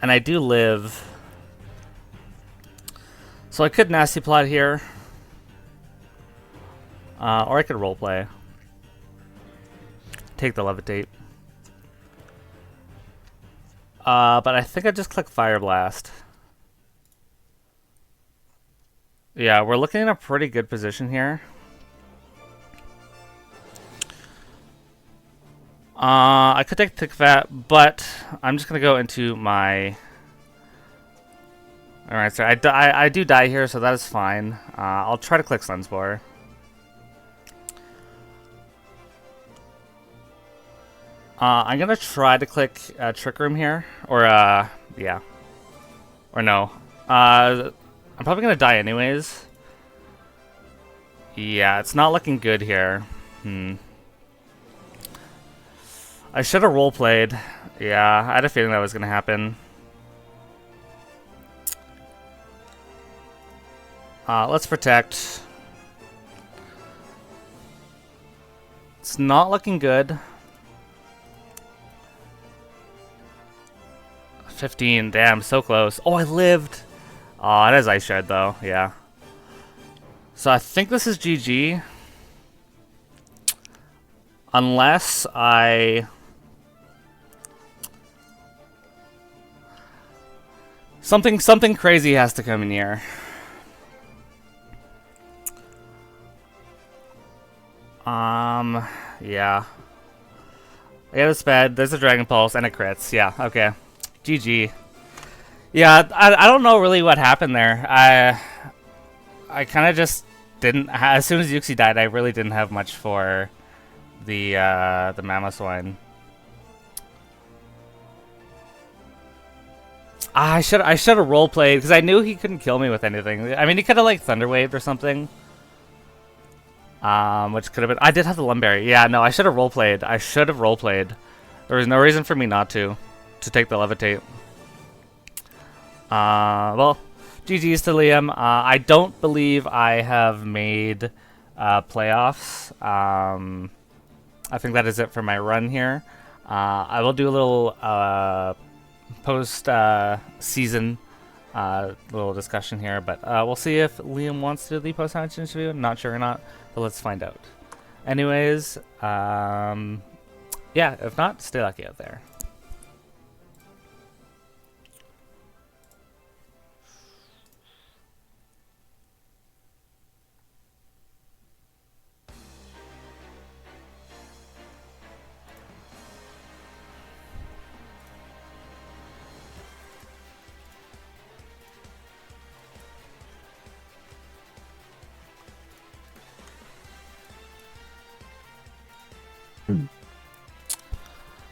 And I do live. So I could nasty plot here. Or I could roleplay. Take the levitate. But I think I just click Fire Blast. Yeah, we're looking in a pretty good position here. I could take Tick Fat, but I'm just gonna go into my. Alright, so I do die here, so that is fine. I'll try to click Sunspore. I'm gonna try to click Trick Room here, or yeah, or no. I'm probably gonna die anyways. Yeah, it's not looking good here. I should have roleplayed. Yeah, I had a feeling that was gonna happen. Let's protect. It's not looking good. 15, damn, so close. Oh, I lived. Oh, it is Ice Shard though, yeah. So I think this is GG. Unless I... Something crazy has to come in here. Yeah. I got a sped. There's a Dragon Pulse and a crits. Yeah. Okay. GG. Yeah. I don't know really what happened there. I kind of just didn't. As soon as Yuxi died, I really didn't have much for the Mamoswine. I should have role played because I knew he couldn't kill me with anything. I mean, he could have like Thunder Waved or something. Which could have been. I did have the Lumberry. Yeah, no, I should have role played. I should have role played. There was no reason for me not to take the Levitate. Well, GG's to Liam. I don't believe I have made playoffs. I think that is it for my run here. I will do a little post season little discussion here, but we'll see if Liam wants to do the post match interview. Not sure or not, but let's find out. Anyways, yeah, if not, stay lucky out there.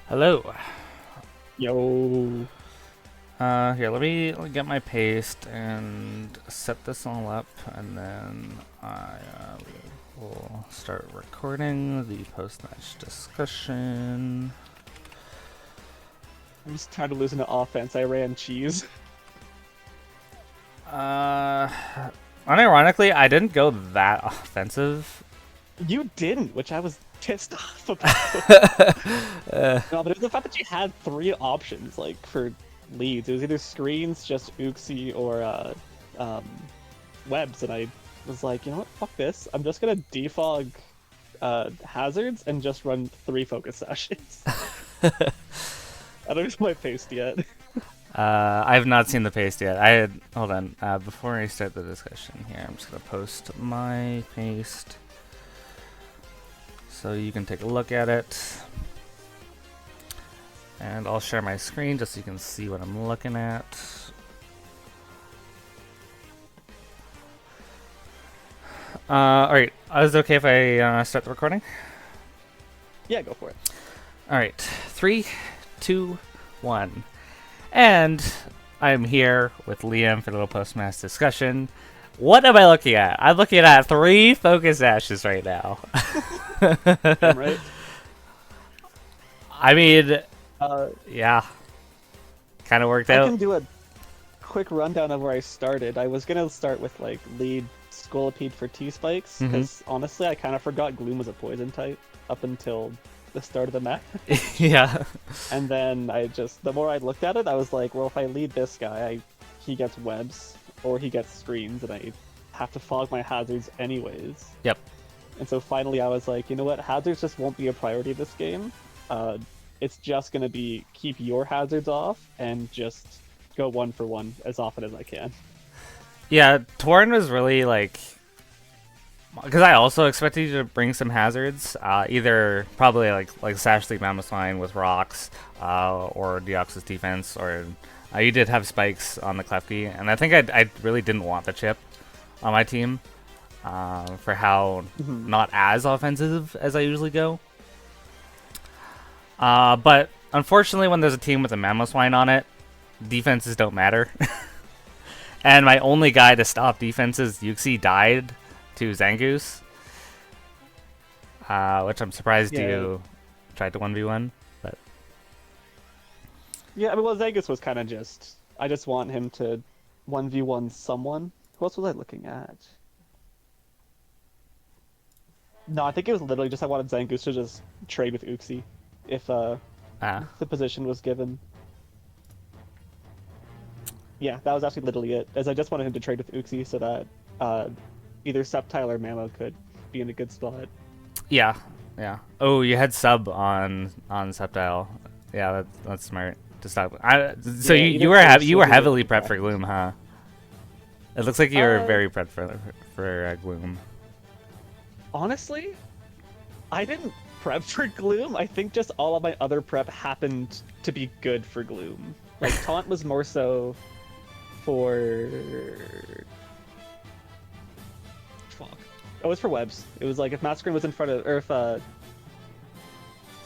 Hello. Yo. Here, let me get my paste and set this all up, and then I will start recording the post-match discussion. I'm just tired of losing to offense. I ran cheese. Unironically, I didn't go that offensive. You didn't, which I was pissed off about. No, but it was the fact that you had 3 options, like, for leads. It was either screens, just Uxie, or webs, and I was like, you know what, fuck this. I'm just gonna defog hazards and just run 3 focus sessions. I don't have my paste yet. I have not seen the paste yet. Hold on. Before I start the discussion here, I'm just gonna post my paste so you can take a look at it. And I'll share my screen just so you can see what I'm looking at. Alright, is it okay if I start the recording? Yeah, go for it. Alright, 3, 2, 1. And I'm here with Liam for a little post-match discussion. What am I looking at? I'm looking at 3 focus ashes right now. Right? I mean, yeah. Kind of worked out. I can do a quick rundown of where I started. I was gonna start with, like, lead Scolipede for T-Spikes, because honestly, I kind of forgot Gloom was a poison type up until the start of the map. Yeah. And then the more I looked at it, I was like, well, if I lead this guy, he gets webs, or he gets screens, and I have to fog my hazards anyways. Yep. And so finally I was like, you know what, hazards just won't be a priority this game. It's just going to be keep your hazards off, and just go 1 for 1 as often as I can. Yeah, Torn was really, like... Because I also expected you to bring some hazards, either probably like Sash League Mamoswine with rocks, or Deoxys defense, or you did have spikes on the Klefki, and I think I really didn't want the chip on my team for how not as offensive as I usually go. But unfortunately, when there's a team with a Mamoswine on it, defenses don't matter. And my only guy to stop defenses, Yuxi, died to Zangoose, which I'm surprised you tried to 1v1, but... Yeah, I mean, well, Zangoose was kind of just... I just want him to 1v1 someone. Who else was I looking at? No, I think it was literally just I wanted Zangoose to just trade with Uxie if the position was given. Yeah, that was actually literally it, as I just wanted him to trade with Uxie so that either Sceptile or Mamo could be in a good spot. Yeah, yeah. Oh, you had sub on Sceptile. Yeah, that's smart to stop. So Yeah, you were heavily prepped for Gloom, huh? It looks like you were very prepped for Gloom. Honestly, I didn't prep for Gloom. I think just all of my other prep happened to be good for Gloom. Like Taunt was more so for fuck. Oh, it was for webs. It was like if Masquerain was in front of, or if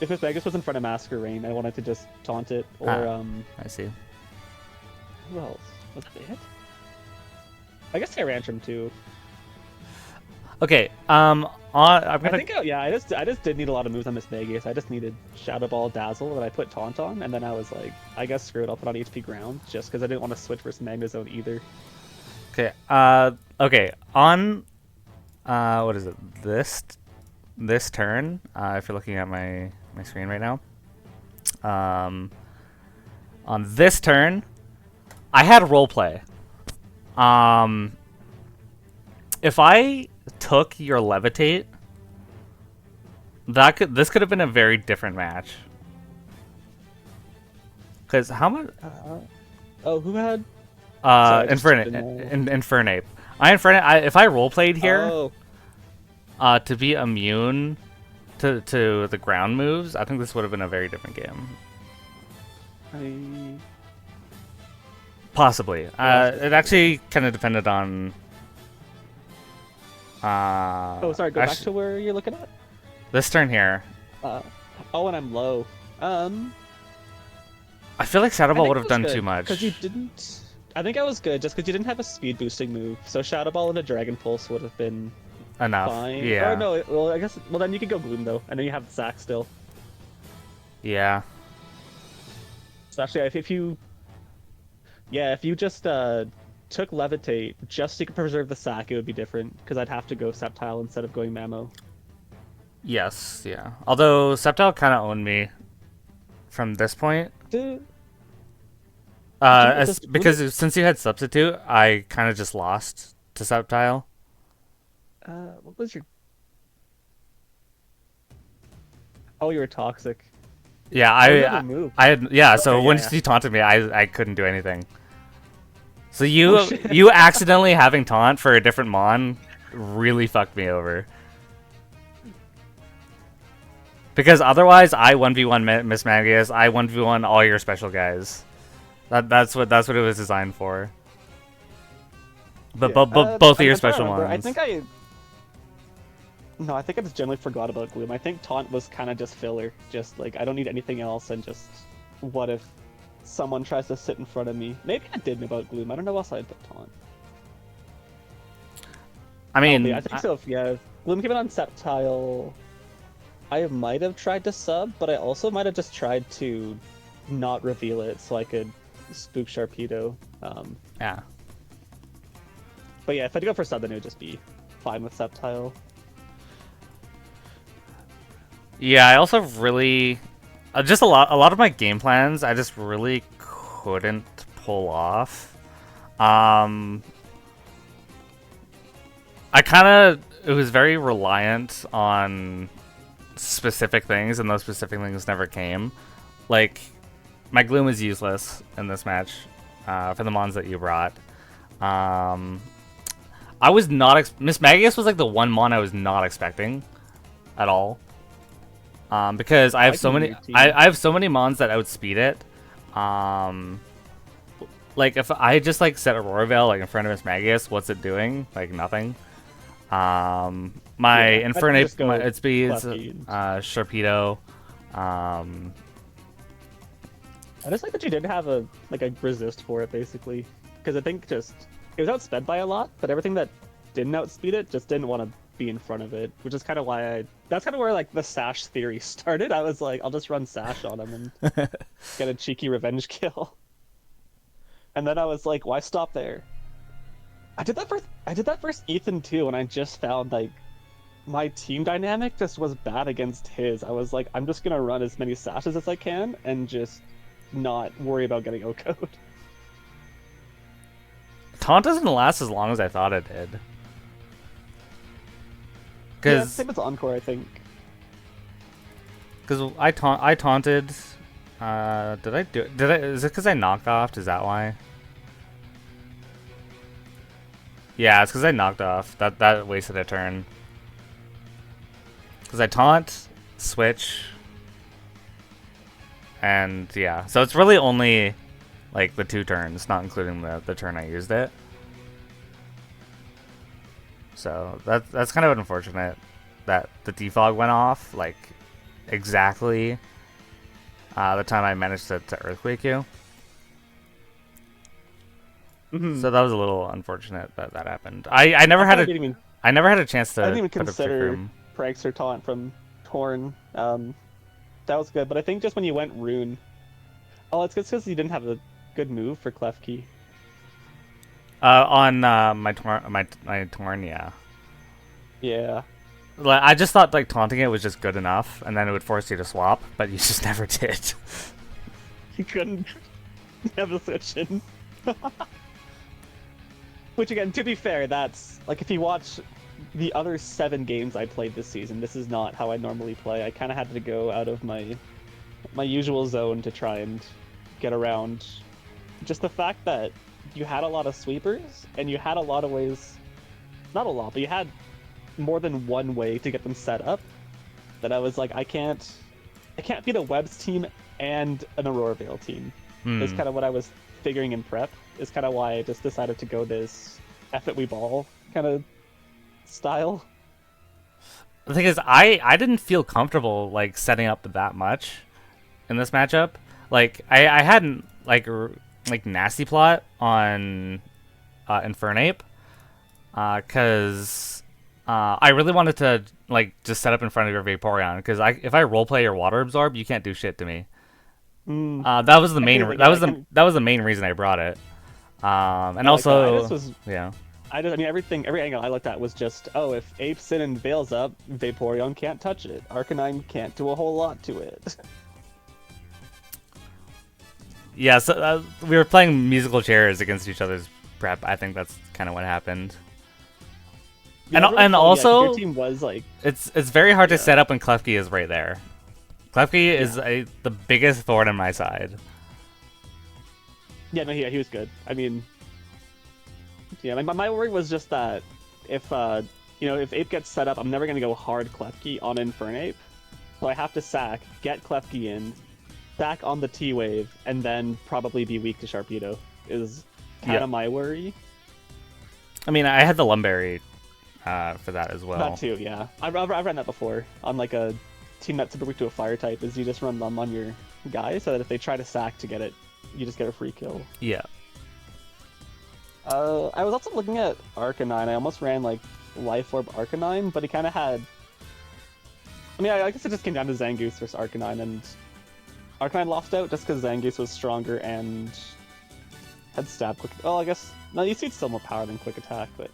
Miss Vegas was in front of Masquerain, I wanted to just taunt it, or I see. Who else? Was that it? I guess Tyrantrum too. Okay, I'm gonna. I think I just did need a lot of moves on Miss Vegas. I just needed Shadow Ball, Dazzle that I put Taunt on, and then I was like, I guess screw it, I'll put on HP Ground just because I didn't want to switch versus Magna Zone either. Okay. Okay. On. What is it? This turn. If you're looking at my screen right now. On this turn, I had roleplay. If I took your levitate, this could have been a very different match. Cause how much? Oh, who had? Sorry, Infernape. If I roleplayed here, to be immune to the ground moves, I think this would have been a very different game. Possibly. It actually kind of depended on. Oh, sorry. Go back to where you're looking at. This turn here. Oh, and I'm low. I feel like Shadow Ball would have done too much. Because you didn't. I think I was good just because you didn't have a speed boosting move. So Shadow Ball and a Dragon Pulse would have been enough. Fine. Yeah. Or no, well I guess. Well then you could go Gloom though, and then you have Zac still. Yeah. So actually, if you just took Levitate just so you could preserve the sack, it would be different because I'd have to go Sceptile instead of going Mamo. Yes, yeah. Although Sceptile kind of owned me from this point. Because since you had Substitute, I kind of just lost to Sceptile. What was your? Oh, you were Toxic. Yeah, I had yeah. So when you taunted me, I couldn't do anything. So you accidentally having taunt for a different mon really fucked me over. Because otherwise, I 1v1 Miss Magius, I 1v1 all your special guys. That's what it was designed for. But both of your special mons. I think I just generally forgot about Gloom. I think taunt was kind of just filler. Just like I don't need anything else, and just what if someone tries to sit in front of me? Maybe I did know about Gloom. I don't know what else I'd put taunt. I mean, I think so. If Gloom came in on Sceptile, I might have tried to sub, but I also might have just tried to not reveal it so I could spook Sharpedo. Yeah. But yeah, if I had to go for sub, then it would just be fine with Sceptile. Yeah, I also really just a lot of my game plans I just really couldn't pull off. It was very reliant on specific things, and those specific things never came. Like my Gloom is useless in this match for the mons that you brought. I was not Miss Magius was like the one mon I was not expecting at all. Because I have so many mons that outspeed it. Like if I just like set Aurora Veil like in front of Miss Magius, what's it doing? Like nothing. My Infernape outspeeds Sharpedo. I just like that you didn't have a resist for it basically, because I think just it was outsped by a lot, but everything that didn't outspeed it just didn't want to be in front of it, which is kind of why that's kind of where like the Sash theory started. I was like, I'll just run Sash on him and get a cheeky revenge kill. And then I was like, why stop there? I did that first Ethan too, and I just found like my team dynamic just was bad against his. I was like, I'm just gonna run as many Sashes as I can and just not worry about getting O-code. Taunt doesn't last as long as I thought it did. Yeah, same as Encore, I think. Because I taunted. Did I do it? Is it because I knocked off? Is that why? Yeah, it's because I knocked off. That wasted a turn. Because I taunt, switch. And yeah, so it's really only like the 2 turns, not including the turn I used it. So that's kind of unfortunate that the defog went off like exactly the time I managed to earthquake you. So that was a little unfortunate that that happened. I never had I never had a chance to I didn't even put a trick consider room. Prankster Taunt from Torn. That was good, but I think just when you went Rune... Oh, it's because you didn't have a good move for Klefki. On my Torn, yeah. Yeah. Like, I just thought like taunting it was just good enough, and then it would force you to swap, but you just never did. You couldn't have a switch in. Which again, to be fair, that's... Like, if you watch the other 7 games I played this season, this is not how I normally play. I kind of had to go out of my usual zone to try and get around just the fact that you had a lot of sweepers, and you had a lot of ways... Not a lot, but you had more than one way to get them set up, that I was like, I can't beat a Webs team and an Aurora Veil team. Is kind of what I was figuring in prep. Is kind of why I just decided to go this F it we ball kind of style. The thing is, I didn't feel comfortable like setting up that much in this matchup. Like I hadn't like nasty plot on Infernape because I really wanted to like just set up in front of your Vaporeon, because if I roleplay your Water Absorb, you can't do shit to me. That was the main that was the main reason I brought it. And also yeah. I mean, every angle I looked at was just, oh, if Apes in and Veils up, Vaporeon can't touch it. Arcanine can't do a whole lot to it. Yeah, so we were playing musical chairs against each other's prep. I think that's kind of what happened. Yeah, and also, your team was like... it's very hard to set up when Klefki is right there. Klefki is the biggest thorn in my side. Yeah, no, he was good. I mean... Yeah, my worry was just that if if Ape gets set up, I'm never going to go hard Klefki on Infernape. So I have to sack, get Klefki in, sack on the T-Wave, and then probably be weak to Sharpedo, is kind of my worry. I mean, I had the Lumberry for that as well. That too, yeah. I've run that before on like a team that's super weak to a fire type, is you just run them on your guy, so that if they try to sack to get it, you just get a free kill. Yeah. I was also looking at Arcanine. I almost ran like Life Orb Arcanine, but he kind of had... I mean, I guess it just came down to Zangoose versus Arcanine, and Arcanine lost out just because Zangoose was stronger and had stab quick... Well, I guess... No, you see it's still more power than quick attack, but...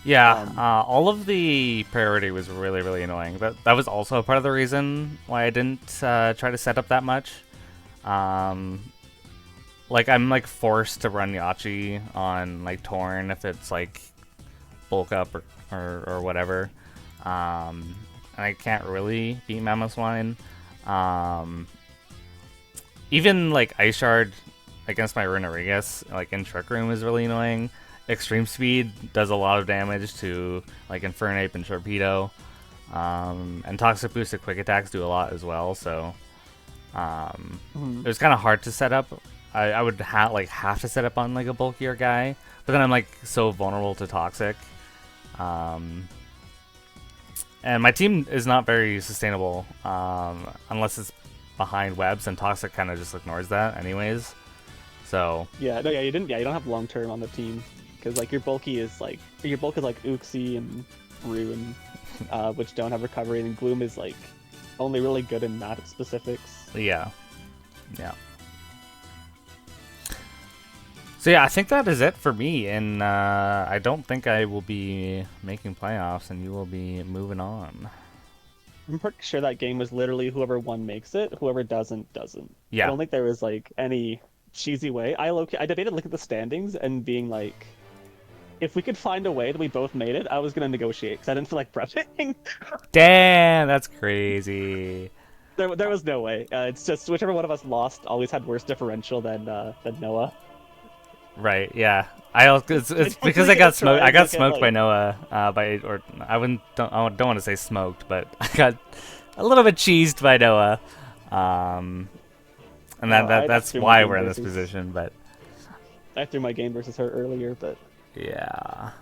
Yeah, all of the priority was really, really annoying. That was also part of the reason why I didn't try to set up that much. Like, I'm, like, forced to run Yachi on, like, Torn if it's, like, bulk up or whatever. And I can't really beat Mamoswine. Even, like, Ice Shard against my Runerigus, like, in Trick Room is really annoying. Extreme Speed does a lot of damage to, like, Infernape and Sharpedo. And Toxic Boosted Quick Attacks do a lot as well, so... It was kind of hard to set up. I would have to set up on like a bulkier guy, but then I'm like so vulnerable to Toxic, and my team is not very sustainable unless it's behind Webs, and Toxic kind of just ignores that anyways. So you don't have long term on the team, because like your bulk is like Uxie and Rune, which don't have recovery, and Gloom is like only really good in map specifics. Yeah. So yeah, I think that is it for me, and I don't think I will be making playoffs, and you will be moving on. I'm pretty sure that game was literally whoever won makes it, whoever doesn't. Yeah. I don't think there was like any cheesy way. I debated looking at the standings and being like, if we could find a way that we both made it, I was gonna negotiate because I didn't feel like prepping. Damn, that's crazy. There was no way. It's just whichever one of us lost always had worse differential than Noah. Right. Yeah. It's because I got smoked. I got smoked by Noah. I don't want to say smoked, but I got a little bit cheesed by Noah. And that's threw my why game we're in this versus- position. But I threw my game versus her earlier, but yeah,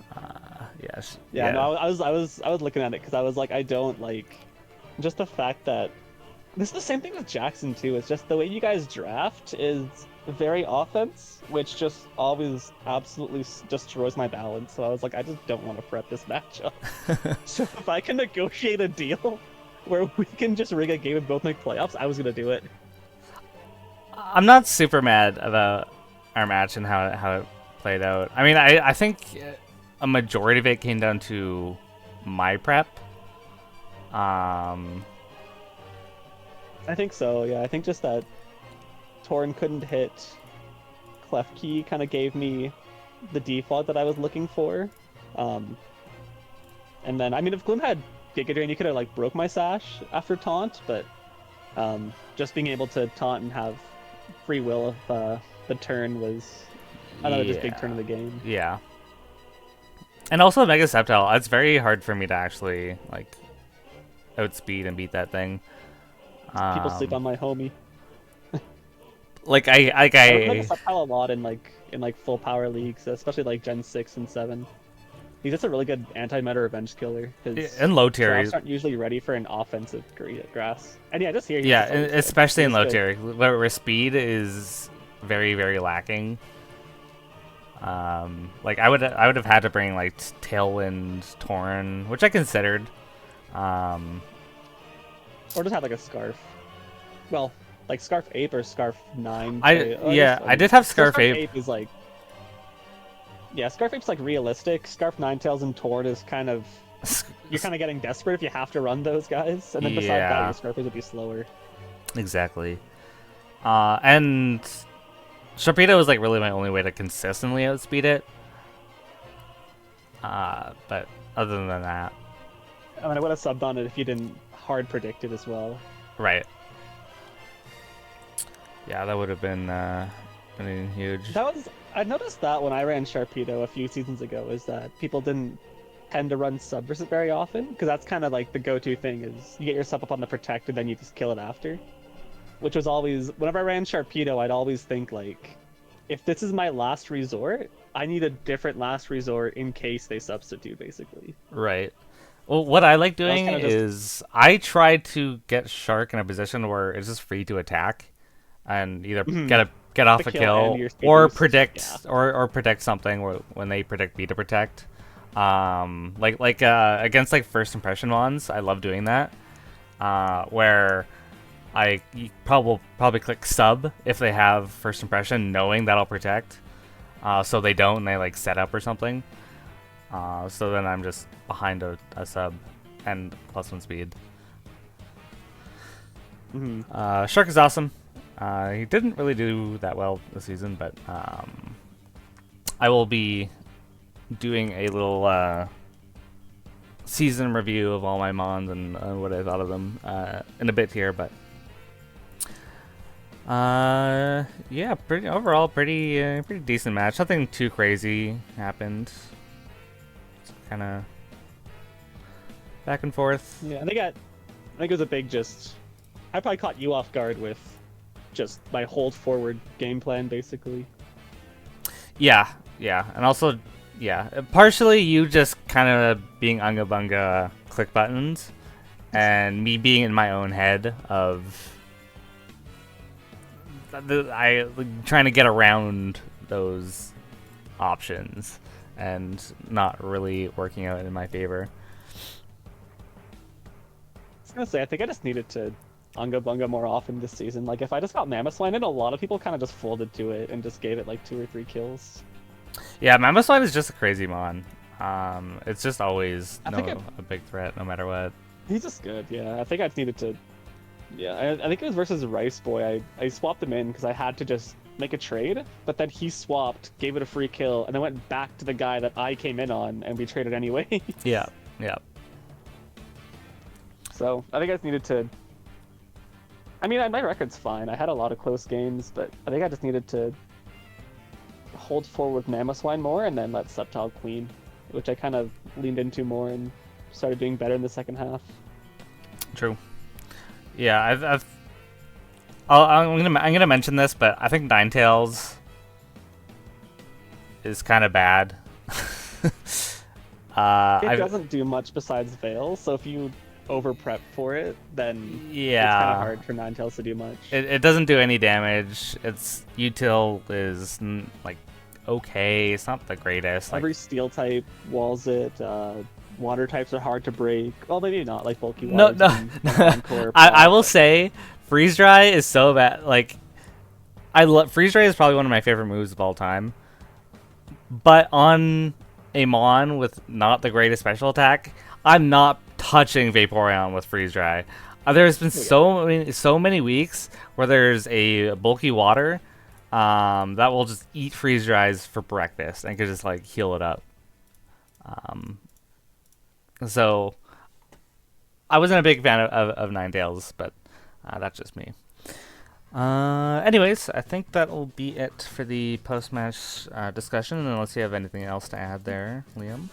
yes, yeah, no, I was looking at it because I was like, I don't like just the fact that this is the same thing with Jackson too. It's just the way you guys draft is very offense, which just always absolutely destroys my balance. So I was like, I just don't want to prep this matchup. So if I can negotiate a deal where we can just rig a game and both make playoffs, I was gonna do it. I'm not super mad about our match and how it played out. I mean, I think a majority of it came down to my prep. I think so. Yeah, I think just that Torn couldn't hit Clef Key kind of gave me the default that I was looking for. And then, I mean, if Gloom had Giga Drain, you could have like broke my Sash after taunt, but just being able to taunt and have free will of the turn was another just big turn of the game. Yeah. And also Mega Sceptile, it's very hard for me to actually like outspeed and beat that thing. People sleep on my homie. Like I I Mega Sceptile a lot in full power leagues, especially like Gen 6 and 7. He's just a really good anti-meta revenge killer. in low tier. Drafts aren't usually ready for an offensive grass. And yeah, just here. Yeah, especially in low tier, where speed is very, very lacking. Like I would have had to bring like Tailwind, Torn, which I considered. Or just have like a Scarf. Well, like Scarf Ape or Scarf 9. I did have Scarf Ape. Ape is like. Yeah, Scarf Ape's like realistic. Scarf Ninetales and Torn is kind of. You're kind of getting desperate if you have to run those guys. And then besides that, your Scarfers would be slower. Exactly. And Sharpedo was like really my only way to consistently outspeed it. But other than that. I mean, I would have subbed on it if you didn't hard predict it as well. Right. Yeah, that would have been huge. I noticed that when I ran Sharpedo a few seasons ago, is that people didn't tend to run sub versus very often, because that's kind of like the go-to thing is you get your sub up on the protect and then you just kill it after. Which was always, whenever I ran Sharpedo, I'd always think like, if this is my last resort, I need a different last resort in case they substitute, basically. Right. Well, what I like doing kinda just- is I try to get Shark in a position where it's just free to attack, and either get off The a kill kill and your speed or boost, predict yeah. or predict something when they predict me to protect. Against like first impression ones, I love doing that. Where you probably click sub if they have first impression, knowing that I'll protect. So they don't, and they like set up or something. So then I'm just behind a sub and +1 speed. Shark is awesome. He didn't really do that well this season, but I will be doing a little season review of all my mons and what I thought of them in a bit here, but yeah, pretty decent match. Nothing too crazy happened. Kind of back and forth. Yeah, I think it was a big just. I probably caught you off guard with just my hold forward game plan, basically. Yeah, and also, partially you just kind of being unga bunga click buttons, and me being in my own head of trying to get around those options and not really working out in my favor. I was gonna say, I think I just needed to unga bunga more often this season. Like, if I just got Mammoth, I know a lot of people kind of just folded to it and just gave it like 2 or 3 kills. Yeah, Mammoth is just a crazy mon. It's just always I think a big threat no matter what. He's just good, yeah. I think I just needed to. Yeah, I think it was versus Rice Boy. I swapped him in because I had to just make a trade, but then he swapped, gave it a free kill, and then went back to the guy that I came in on, and we traded anyway. Yeah. So I think I just needed to. I mean, my record's fine. I had a lot of close games, but I think I just needed to hold forward with Mamoswine more and then let Sceptile Queen, which I kind of leaned into more and started doing better in the second half. True. Yeah, I'm gonna mention this, but I think Ninetales is kind of bad. It doesn't do much besides Veil, so if you over prep for it, then it's kind of yeah, hard for Ninetales to do much. it doesn't do any damage. Its util is like okay. It's not the greatest. Like, Every steel type walls it. Water types are hard to break. Well, maybe not, like bulky no, waters. no. and Encore I will but- say freeze dry is so bad. Like, I love freeze dry is probably one of my favorite moves of all time. But on a Mon with not the greatest special attack, I'm not touching Vaporeon with freeze dry. There's been so many weeks where there's a bulky water that will just eat freeze dries for breakfast and could just like heal it up. So I wasn't a big fan of Ninetales, but that's just me. Anyways, I think that'll be it for the post-match discussion, unless you have anything else to add there, Liam.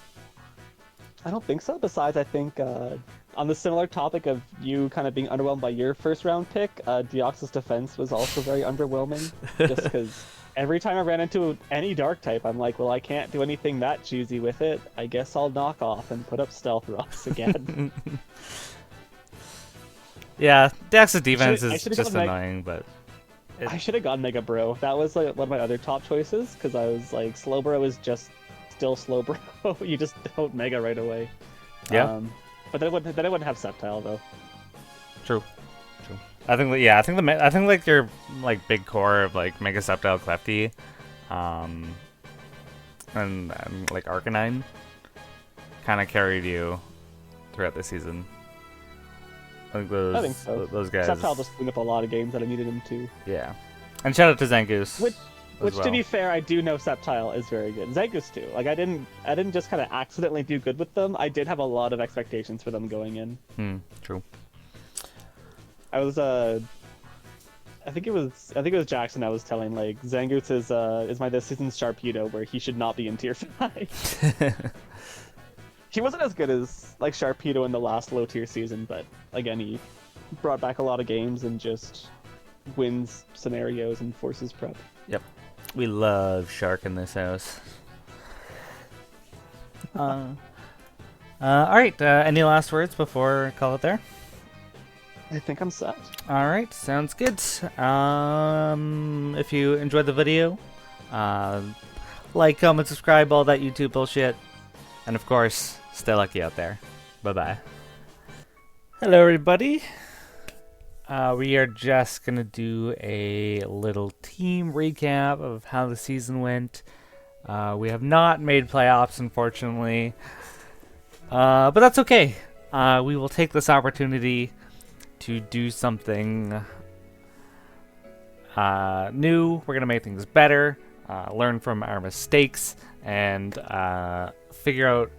I don't think so. Besides, I think on the similar topic of you kind of being underwhelmed by your first round pick, Deoxys Defense was also very underwhelming. Just because every time I ran into any dark type, I'm like, well, I can't do anything that choosy with it. I guess I'll knock off and put up Stealth Rocks again. Yeah, Deoxys defense I is should've just gone annoying, but I should have gone Mega Bro. That was like one of my other top choices because I was like, Slowbro is just still Slowbro. You just don't Mega right away. yeah, But then it wouldn't have Sceptile though. true. I think like your like big core of like Mega Sceptile Clefty, and like Arcanine, kind of carried you throughout the season. I think so. those guys. Sceptile just cleaned up a lot of games that I needed him to. Yeah, and shout out to Zangoose. Which to be fair, I do know Sceptile is very good. Zangoose too. Like I didn't just kind of accidentally do good with them. I did have a lot of expectations for them going in. True. I was I think it was Jackson I was telling like Zangoose is my this season's Sharpedo where he should not be in tier 5. He wasn't as good as like Sharpedo in the last low tier season, but again he brought back a lot of games and just wins scenarios and forces prep. Yep. We love Shark in this house. All right. Any last words before I call it there? I think I'm set. All right. Sounds good. If you enjoyed the video, like, comment, subscribe, all that YouTube bullshit, and of course, stay lucky out there. Bye-bye. Hello, everybody. We are just going to do a little team recap of how the season went. We have not made playoffs, unfortunately. But that's okay. We will take this opportunity to do something new. We're going to make things better, learn from our mistakes, and figure out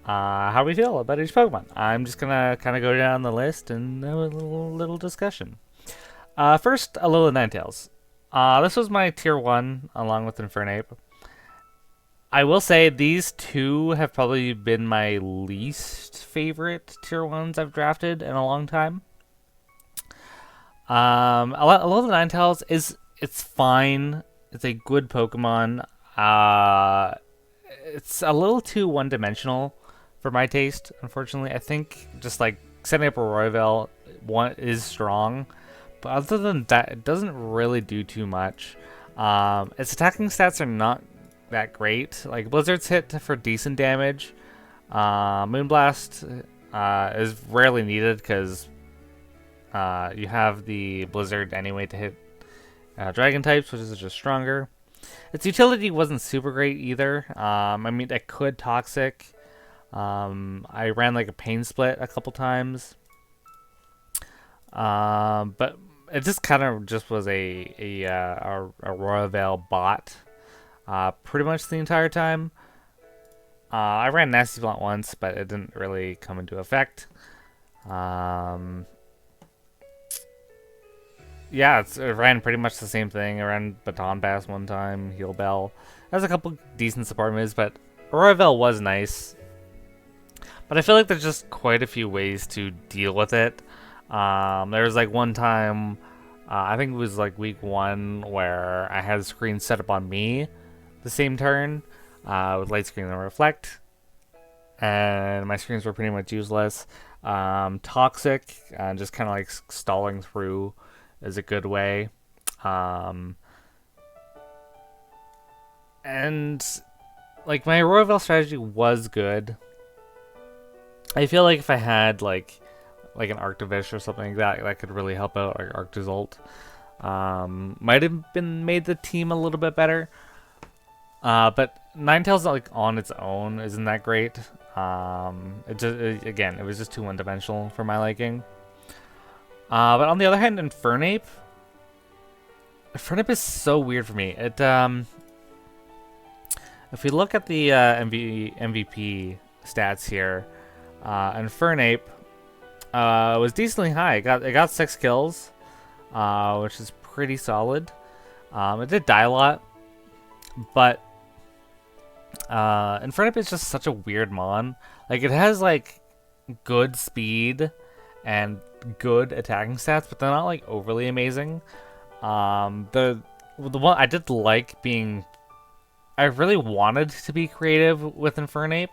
how we feel about each Pokemon. I'm just gonna kind of go down the list and have a little discussion. First, Alola Ninetales. This was my tier 1 along with Infernape. I will say these two have probably been my least favorite tier 1s I've drafted in a long time. Alola Ninetales it's fine. It's a good Pokemon. It's a little too one-dimensional for my taste, unfortunately. I think just like setting up a Royval is strong, but other than that, it doesn't really do too much. Its attacking stats are not that great. Like Blizzard's hit for decent damage. Moonblast is rarely needed because you have the Blizzard anyway to hit Dragon types, which is just stronger. Its utility wasn't super great either. I mean, it could Toxic. I ran like a Pain Split a couple times. But it just kind of just was a Royval bot pretty much the entire time. I ran Nasty Blunt once, but it didn't really come into effect. Yeah, it ran pretty much the same thing. I ran Baton Pass one time, Heal Bell. There's a couple decent support moves, but Royval was nice. But I feel like there's just quite a few ways to deal with it. There was like one time, I think it was like week 1, where I had the screen set up on me the same turn, with light screen and reflect, and my screens were pretty much useless. Toxic, just kind of like stalling through is a good way. And like my Royal strategy was good. I feel like if I had like an Arctivish or something like that, that could really help out, like Arctozolt. Might have been made the team a little bit better. But Ninetales, like on its own, isn't that great. Again, it was just too one-dimensional for my liking. But on the other hand, Infernape is so weird for me. If we look at the MVP stats here, Infernape was decently high. It got 6 kills, which is pretty solid. It did die a lot, but Infernape is just such a weird mon. Like, it has like good speed and good attacking stats, but they're not like overly amazing. The one I did like being, I really wanted to be creative with Infernape,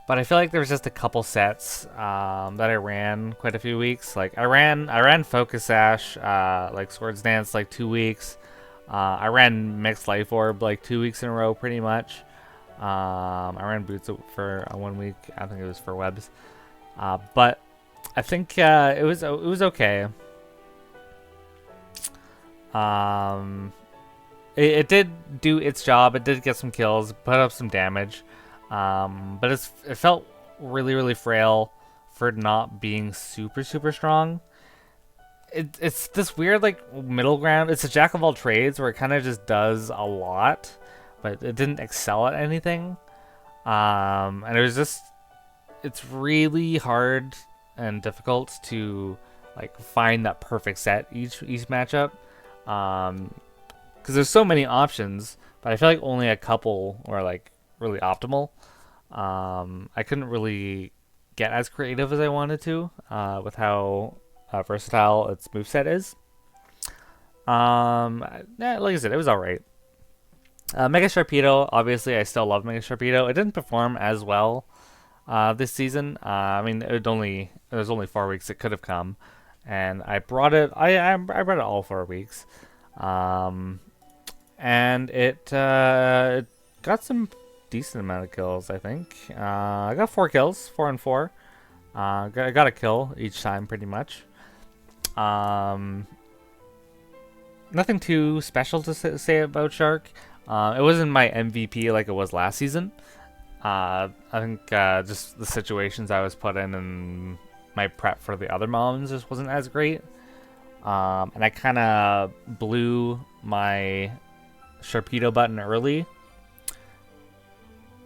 but I feel like there was just a couple sets that I ran quite a few weeks. Like I ran Focus Sash, like Swords Dance, like 2 weeks. I ran Mixed Life Orb like 2 weeks in a row, pretty much. I ran Boots for 1 week. I think it was for Webs, but I think it was okay. It did do its job. It did get some kills, put up some damage. But it felt really, really frail for not being super, super strong. It's this weird like middle ground. It's a jack of all trades where it kind of just does a lot, but it didn't excel at anything. And it's really hard and difficult to like find that perfect set each matchup. Because there's so many options, but I feel like only a couple were like really optimal. I couldn't really get as creative as I wanted to with how versatile its moveset is. Yeah, like I said, it was alright. Mega Sharpedo, obviously, I still love Mega Sharpedo. It didn't perform as well this season. I mean, it was only 4 weeks it could have come, and I brought it. I brought it all 4 weeks, and it got some decent amount of kills. I think I got 4 kills, 4 and 4. I got a kill each time, pretty much. Nothing too special to say about Shark. It wasn't my MVP like it was last season. I think just the situations I was put in and my prep for the other moms just wasn't as great. And I kind of blew my Sharpedo button early.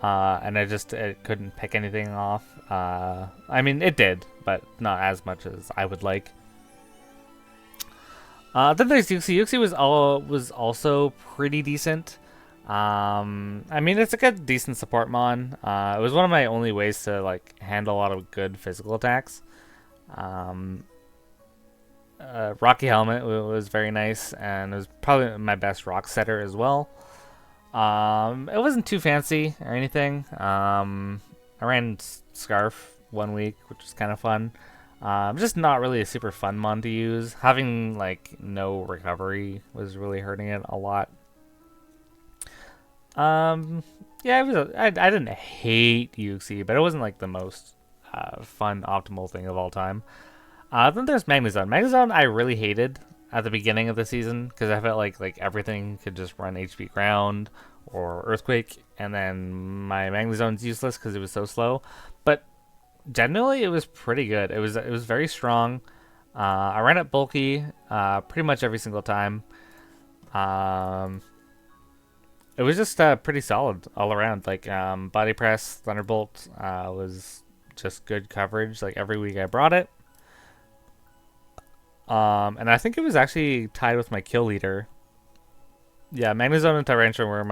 And it couldn't pick anything off. I mean, it did, but not as much as I would like. Then there's Yuxi. Yuxi was also pretty decent. I mean, it's like a decent support mon. It was one of my only ways to like handle a lot of good physical attacks. Rocky Helmet was very nice, and it was probably my best rock setter as well. It wasn't too fancy or anything. I ran Scarf 1 week, which was kind of fun. Just not really a super fun mon to use. Having like no recovery was really hurting it a lot. Yeah, I didn't hate Yuxi, but it wasn't like the most fun optimal thing of all time. Then there's Magnezone. Magnezone I really hated at the beginning of the season because I felt like everything could just run HP Ground or Earthquake, and then my Magnezone's useless because it was so slow. But generally, it was pretty good. It was very strong. I ran it bulky pretty much every single time. It was just pretty solid all around. Like Body Press, Thunderbolt was just good coverage. Like every week I brought it. And I think it was actually tied with my kill leader. Yeah, Magnezone and Tyrantrum were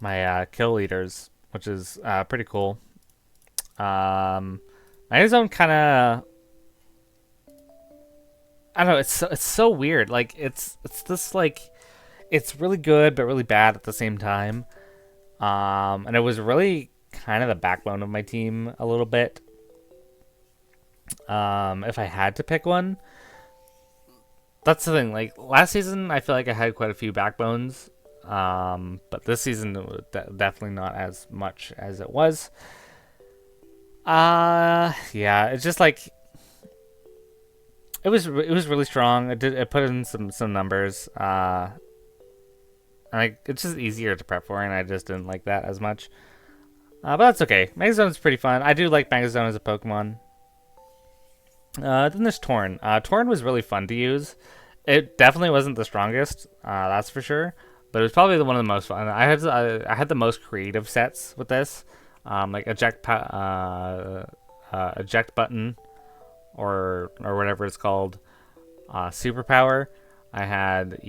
my kill leaders, which is pretty cool. Magnezone kind of I don't know. It's so weird. Like it's this like it's really good but really bad at the same time. And it was really kind of the backbone of my team a little bit. If I had to pick one, that's the thing. Like last season, I feel like I had quite a few backbones. But this season, definitely not as much as it was. Yeah, it's just like it was really strong. It put in some numbers. It's just easier to prep for, and I just didn't like that as much. But that's okay. Magazone's pretty fun. I do like Magazone as a Pokemon. Then there's Torn. Torn was really fun to use. It definitely wasn't the strongest, that's for sure. But it was probably one of the most fun. I had the most creative sets with this, like eject button, or whatever it's called, superpower. I had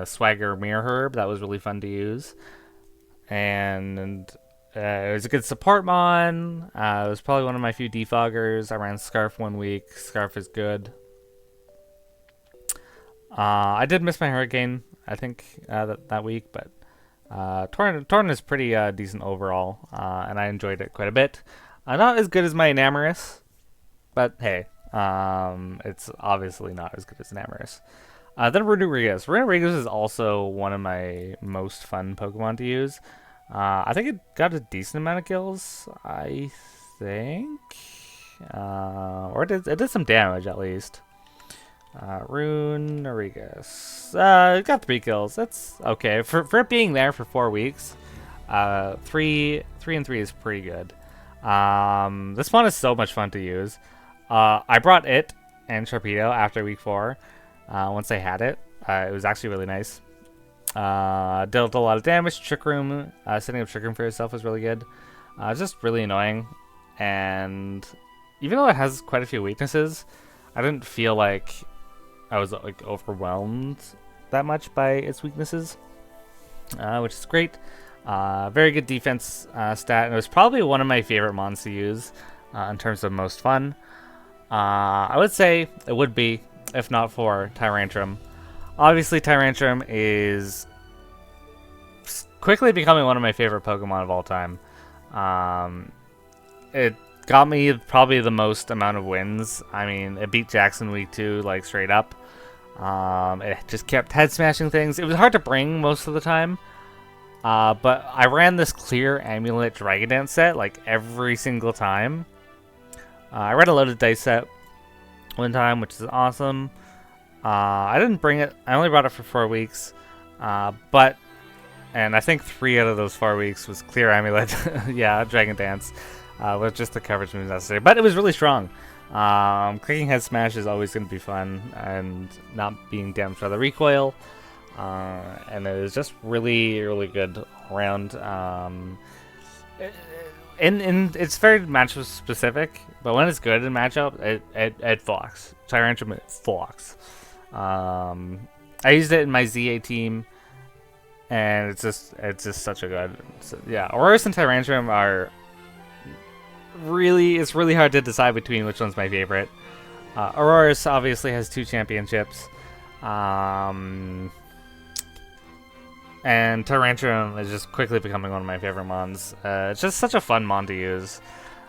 Swagger Mirror Herb that was really fun to use, and it was a good support mon. It was probably one of my few defoggers. I ran Scarf 1 week. Scarf is good. I did miss my Hurricane, I think, that week, but Torn is pretty decent overall, and I enjoyed it quite a bit. Not as good as my Enamorus, but hey, it's obviously not as good as Enamorus. Then Runerigas. Runerigas is also one of my most fun Pokemon to use. I think it got a decent amount of kills, I think. Or it did some damage, at least. Runerigas. It got 3 kills. That's okay. For it being there for 4 weeks, 3 and 3 is pretty good. This one is so much fun to use. I brought it and Sharpedo after week 4. Once I had it, it was actually really nice. Dealt a lot of damage. Trick Room, setting up Trick Room for yourself was really good. It's just really annoying, and even though it has quite a few weaknesses, I didn't feel like I was like overwhelmed that much by its weaknesses, which is great. Very good defense stat, and it was probably one of my favorite mons to use in terms of most fun. I would say it would be, if not for Tyrantrum. Obviously, Tyrantrum is quickly becoming one of my favorite Pokemon of all time. It got me probably the most amount of wins. I mean, it beat Jackson week 2, like, straight up. It just kept head smashing things. It was hard to bring most of the time. But I ran this clear Amulet Dragon Dance set, like, every single time. I ran a loaded dice set one time, which is awesome. I didn't bring it. I only brought it for 4 weeks. And I think 3 out of those 4 weeks was clear Amulet. Yeah, Dragon Dance. With just the coverage moves necessary. But it was really strong. Clicking head smash is always going to be fun, and not being damaged by the recoil. And it was just really, really good around. And it's very matchup specific, but when it's good in matchup, it flocks. Tyrantrum flocks. I used it in my ZA team, and it's just such a good. Yeah, Aurorus and Tyrantrum are really. It's really hard to decide between which one's my favorite. Aurorus obviously has 2 championships. And Tyrantrum is just quickly becoming one of my favorite mons. It's just such a fun mon to use.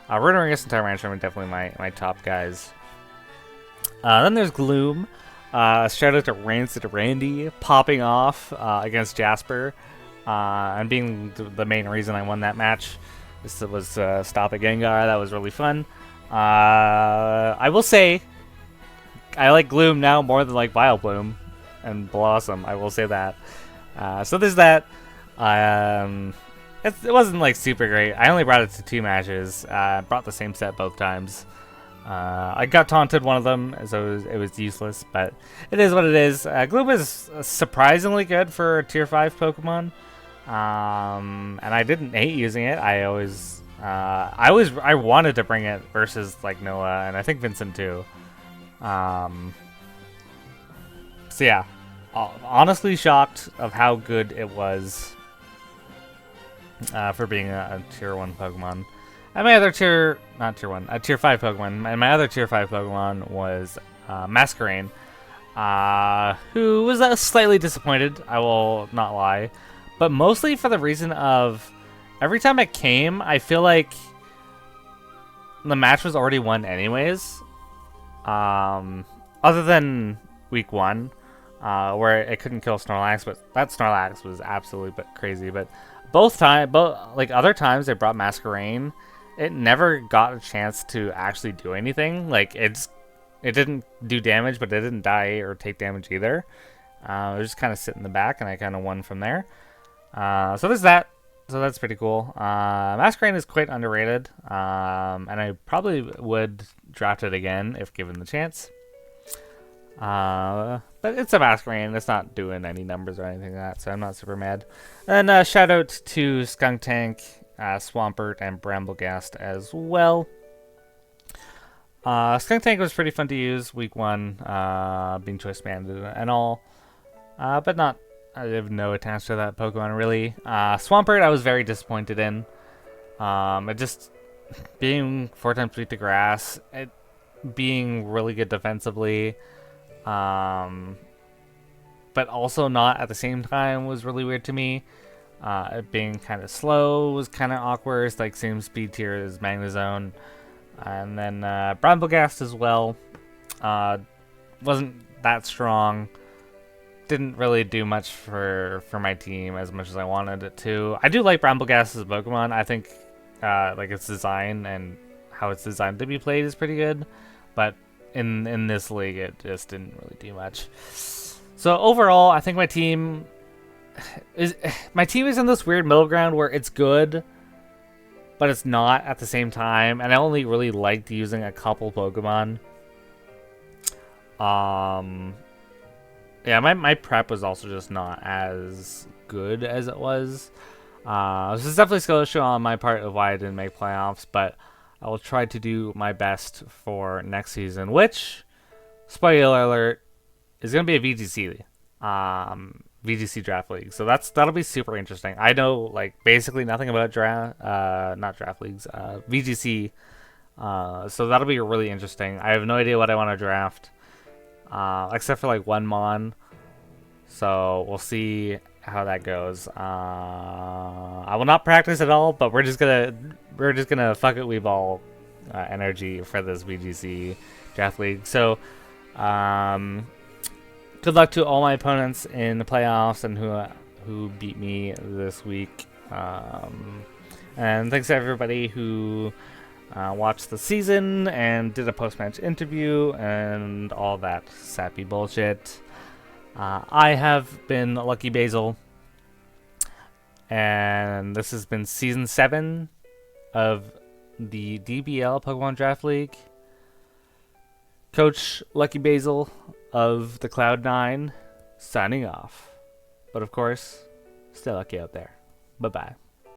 Runerigas and Tyrantrum are definitely my top guys. Then there's Gloom. Shout out to Rancid Randy popping off against Jasper, and being the main reason I won that match. This was Stop at Gengar. That was really fun. I will say I like Gloom now more than like Vileplume and Blossom. I will say that. So there's that. It wasn't like super great. I only brought it to 2 matches. Brought the same set both times. I got taunted one of them, so it was useless, but it is what it is. Gloom is surprisingly good for Tier 5 Pokemon. And I didn't hate using it. I wanted to bring it versus like Noah, and I think Vincent too. So yeah, honestly shocked of how good it was for being a Tier 1 Pokemon. And my other a Tier 5 Pokemon, and my other Tier 5 Pokemon was Masquerain, who was slightly disappointed, I will not lie, but mostly for the reason of every time it came, I feel like the match was already won anyways. Other than week 1, where it couldn't kill Snorlax, but that Snorlax was absolutely crazy. But other times they brought Masquerain, it never got a chance to actually do anything. Like it didn't do damage, but it didn't die or take damage either. It was just kind of sit in the back, and I kind of won from there. So there's that. So that's pretty cool. Masquerain is quite underrated, and I probably would draft it again if given the chance. But it's a Masquerain. It's not doing any numbers or anything like that, so I'm not super mad. And shout out to Skuntank, Swampert, and Bramblegast as well. Skuntank was pretty fun to use week 1, being choice banded and all, but not. I have no attachment to that Pokemon really. Swampert I was very disappointed in. It just being 4 times weak to grass, it being really good defensively, but also not at the same time was really weird to me. It being kind of slow was kind of awkward. It's like same speed tier as Magnezone. And then Bramblegast as well. Wasn't that strong. Didn't really do much for my team as much as I wanted it to. I do like Bramblegast as a Pokemon. I think like its design and how it's designed to be played is pretty good. But in this league, it just didn't really do much. So overall, I think my team is in this weird middle ground where it's good, but it's not at the same time. And I only really liked using a couple Pokemon. Yeah, my prep was also just not as good as it was. This is definitely a skill issue on my part of why I didn't make playoffs, but I will try to do my best for next season, which, spoiler alert, is going to be a VGC draft league. So that'll be super interesting. I know like basically nothing about VGC. So that'll be really interesting. I have no idea what I want to draft. Except for like one Mon, so we'll see how that goes. I will not practice at all, but we're just gonna fuck it Weeball energy for this VGC draft league. So, good luck to all my opponents in the playoffs and who beat me this week. And thanks to everybody who watched the season and did a post-match interview and all that sappy bullshit. I have been Lucky Basil, and this has been Season 7 of the DBL Pokemon Draft League. Coach Lucky Basil of the Cloud9 signing off. But of course, stay lucky out there. Bye-bye.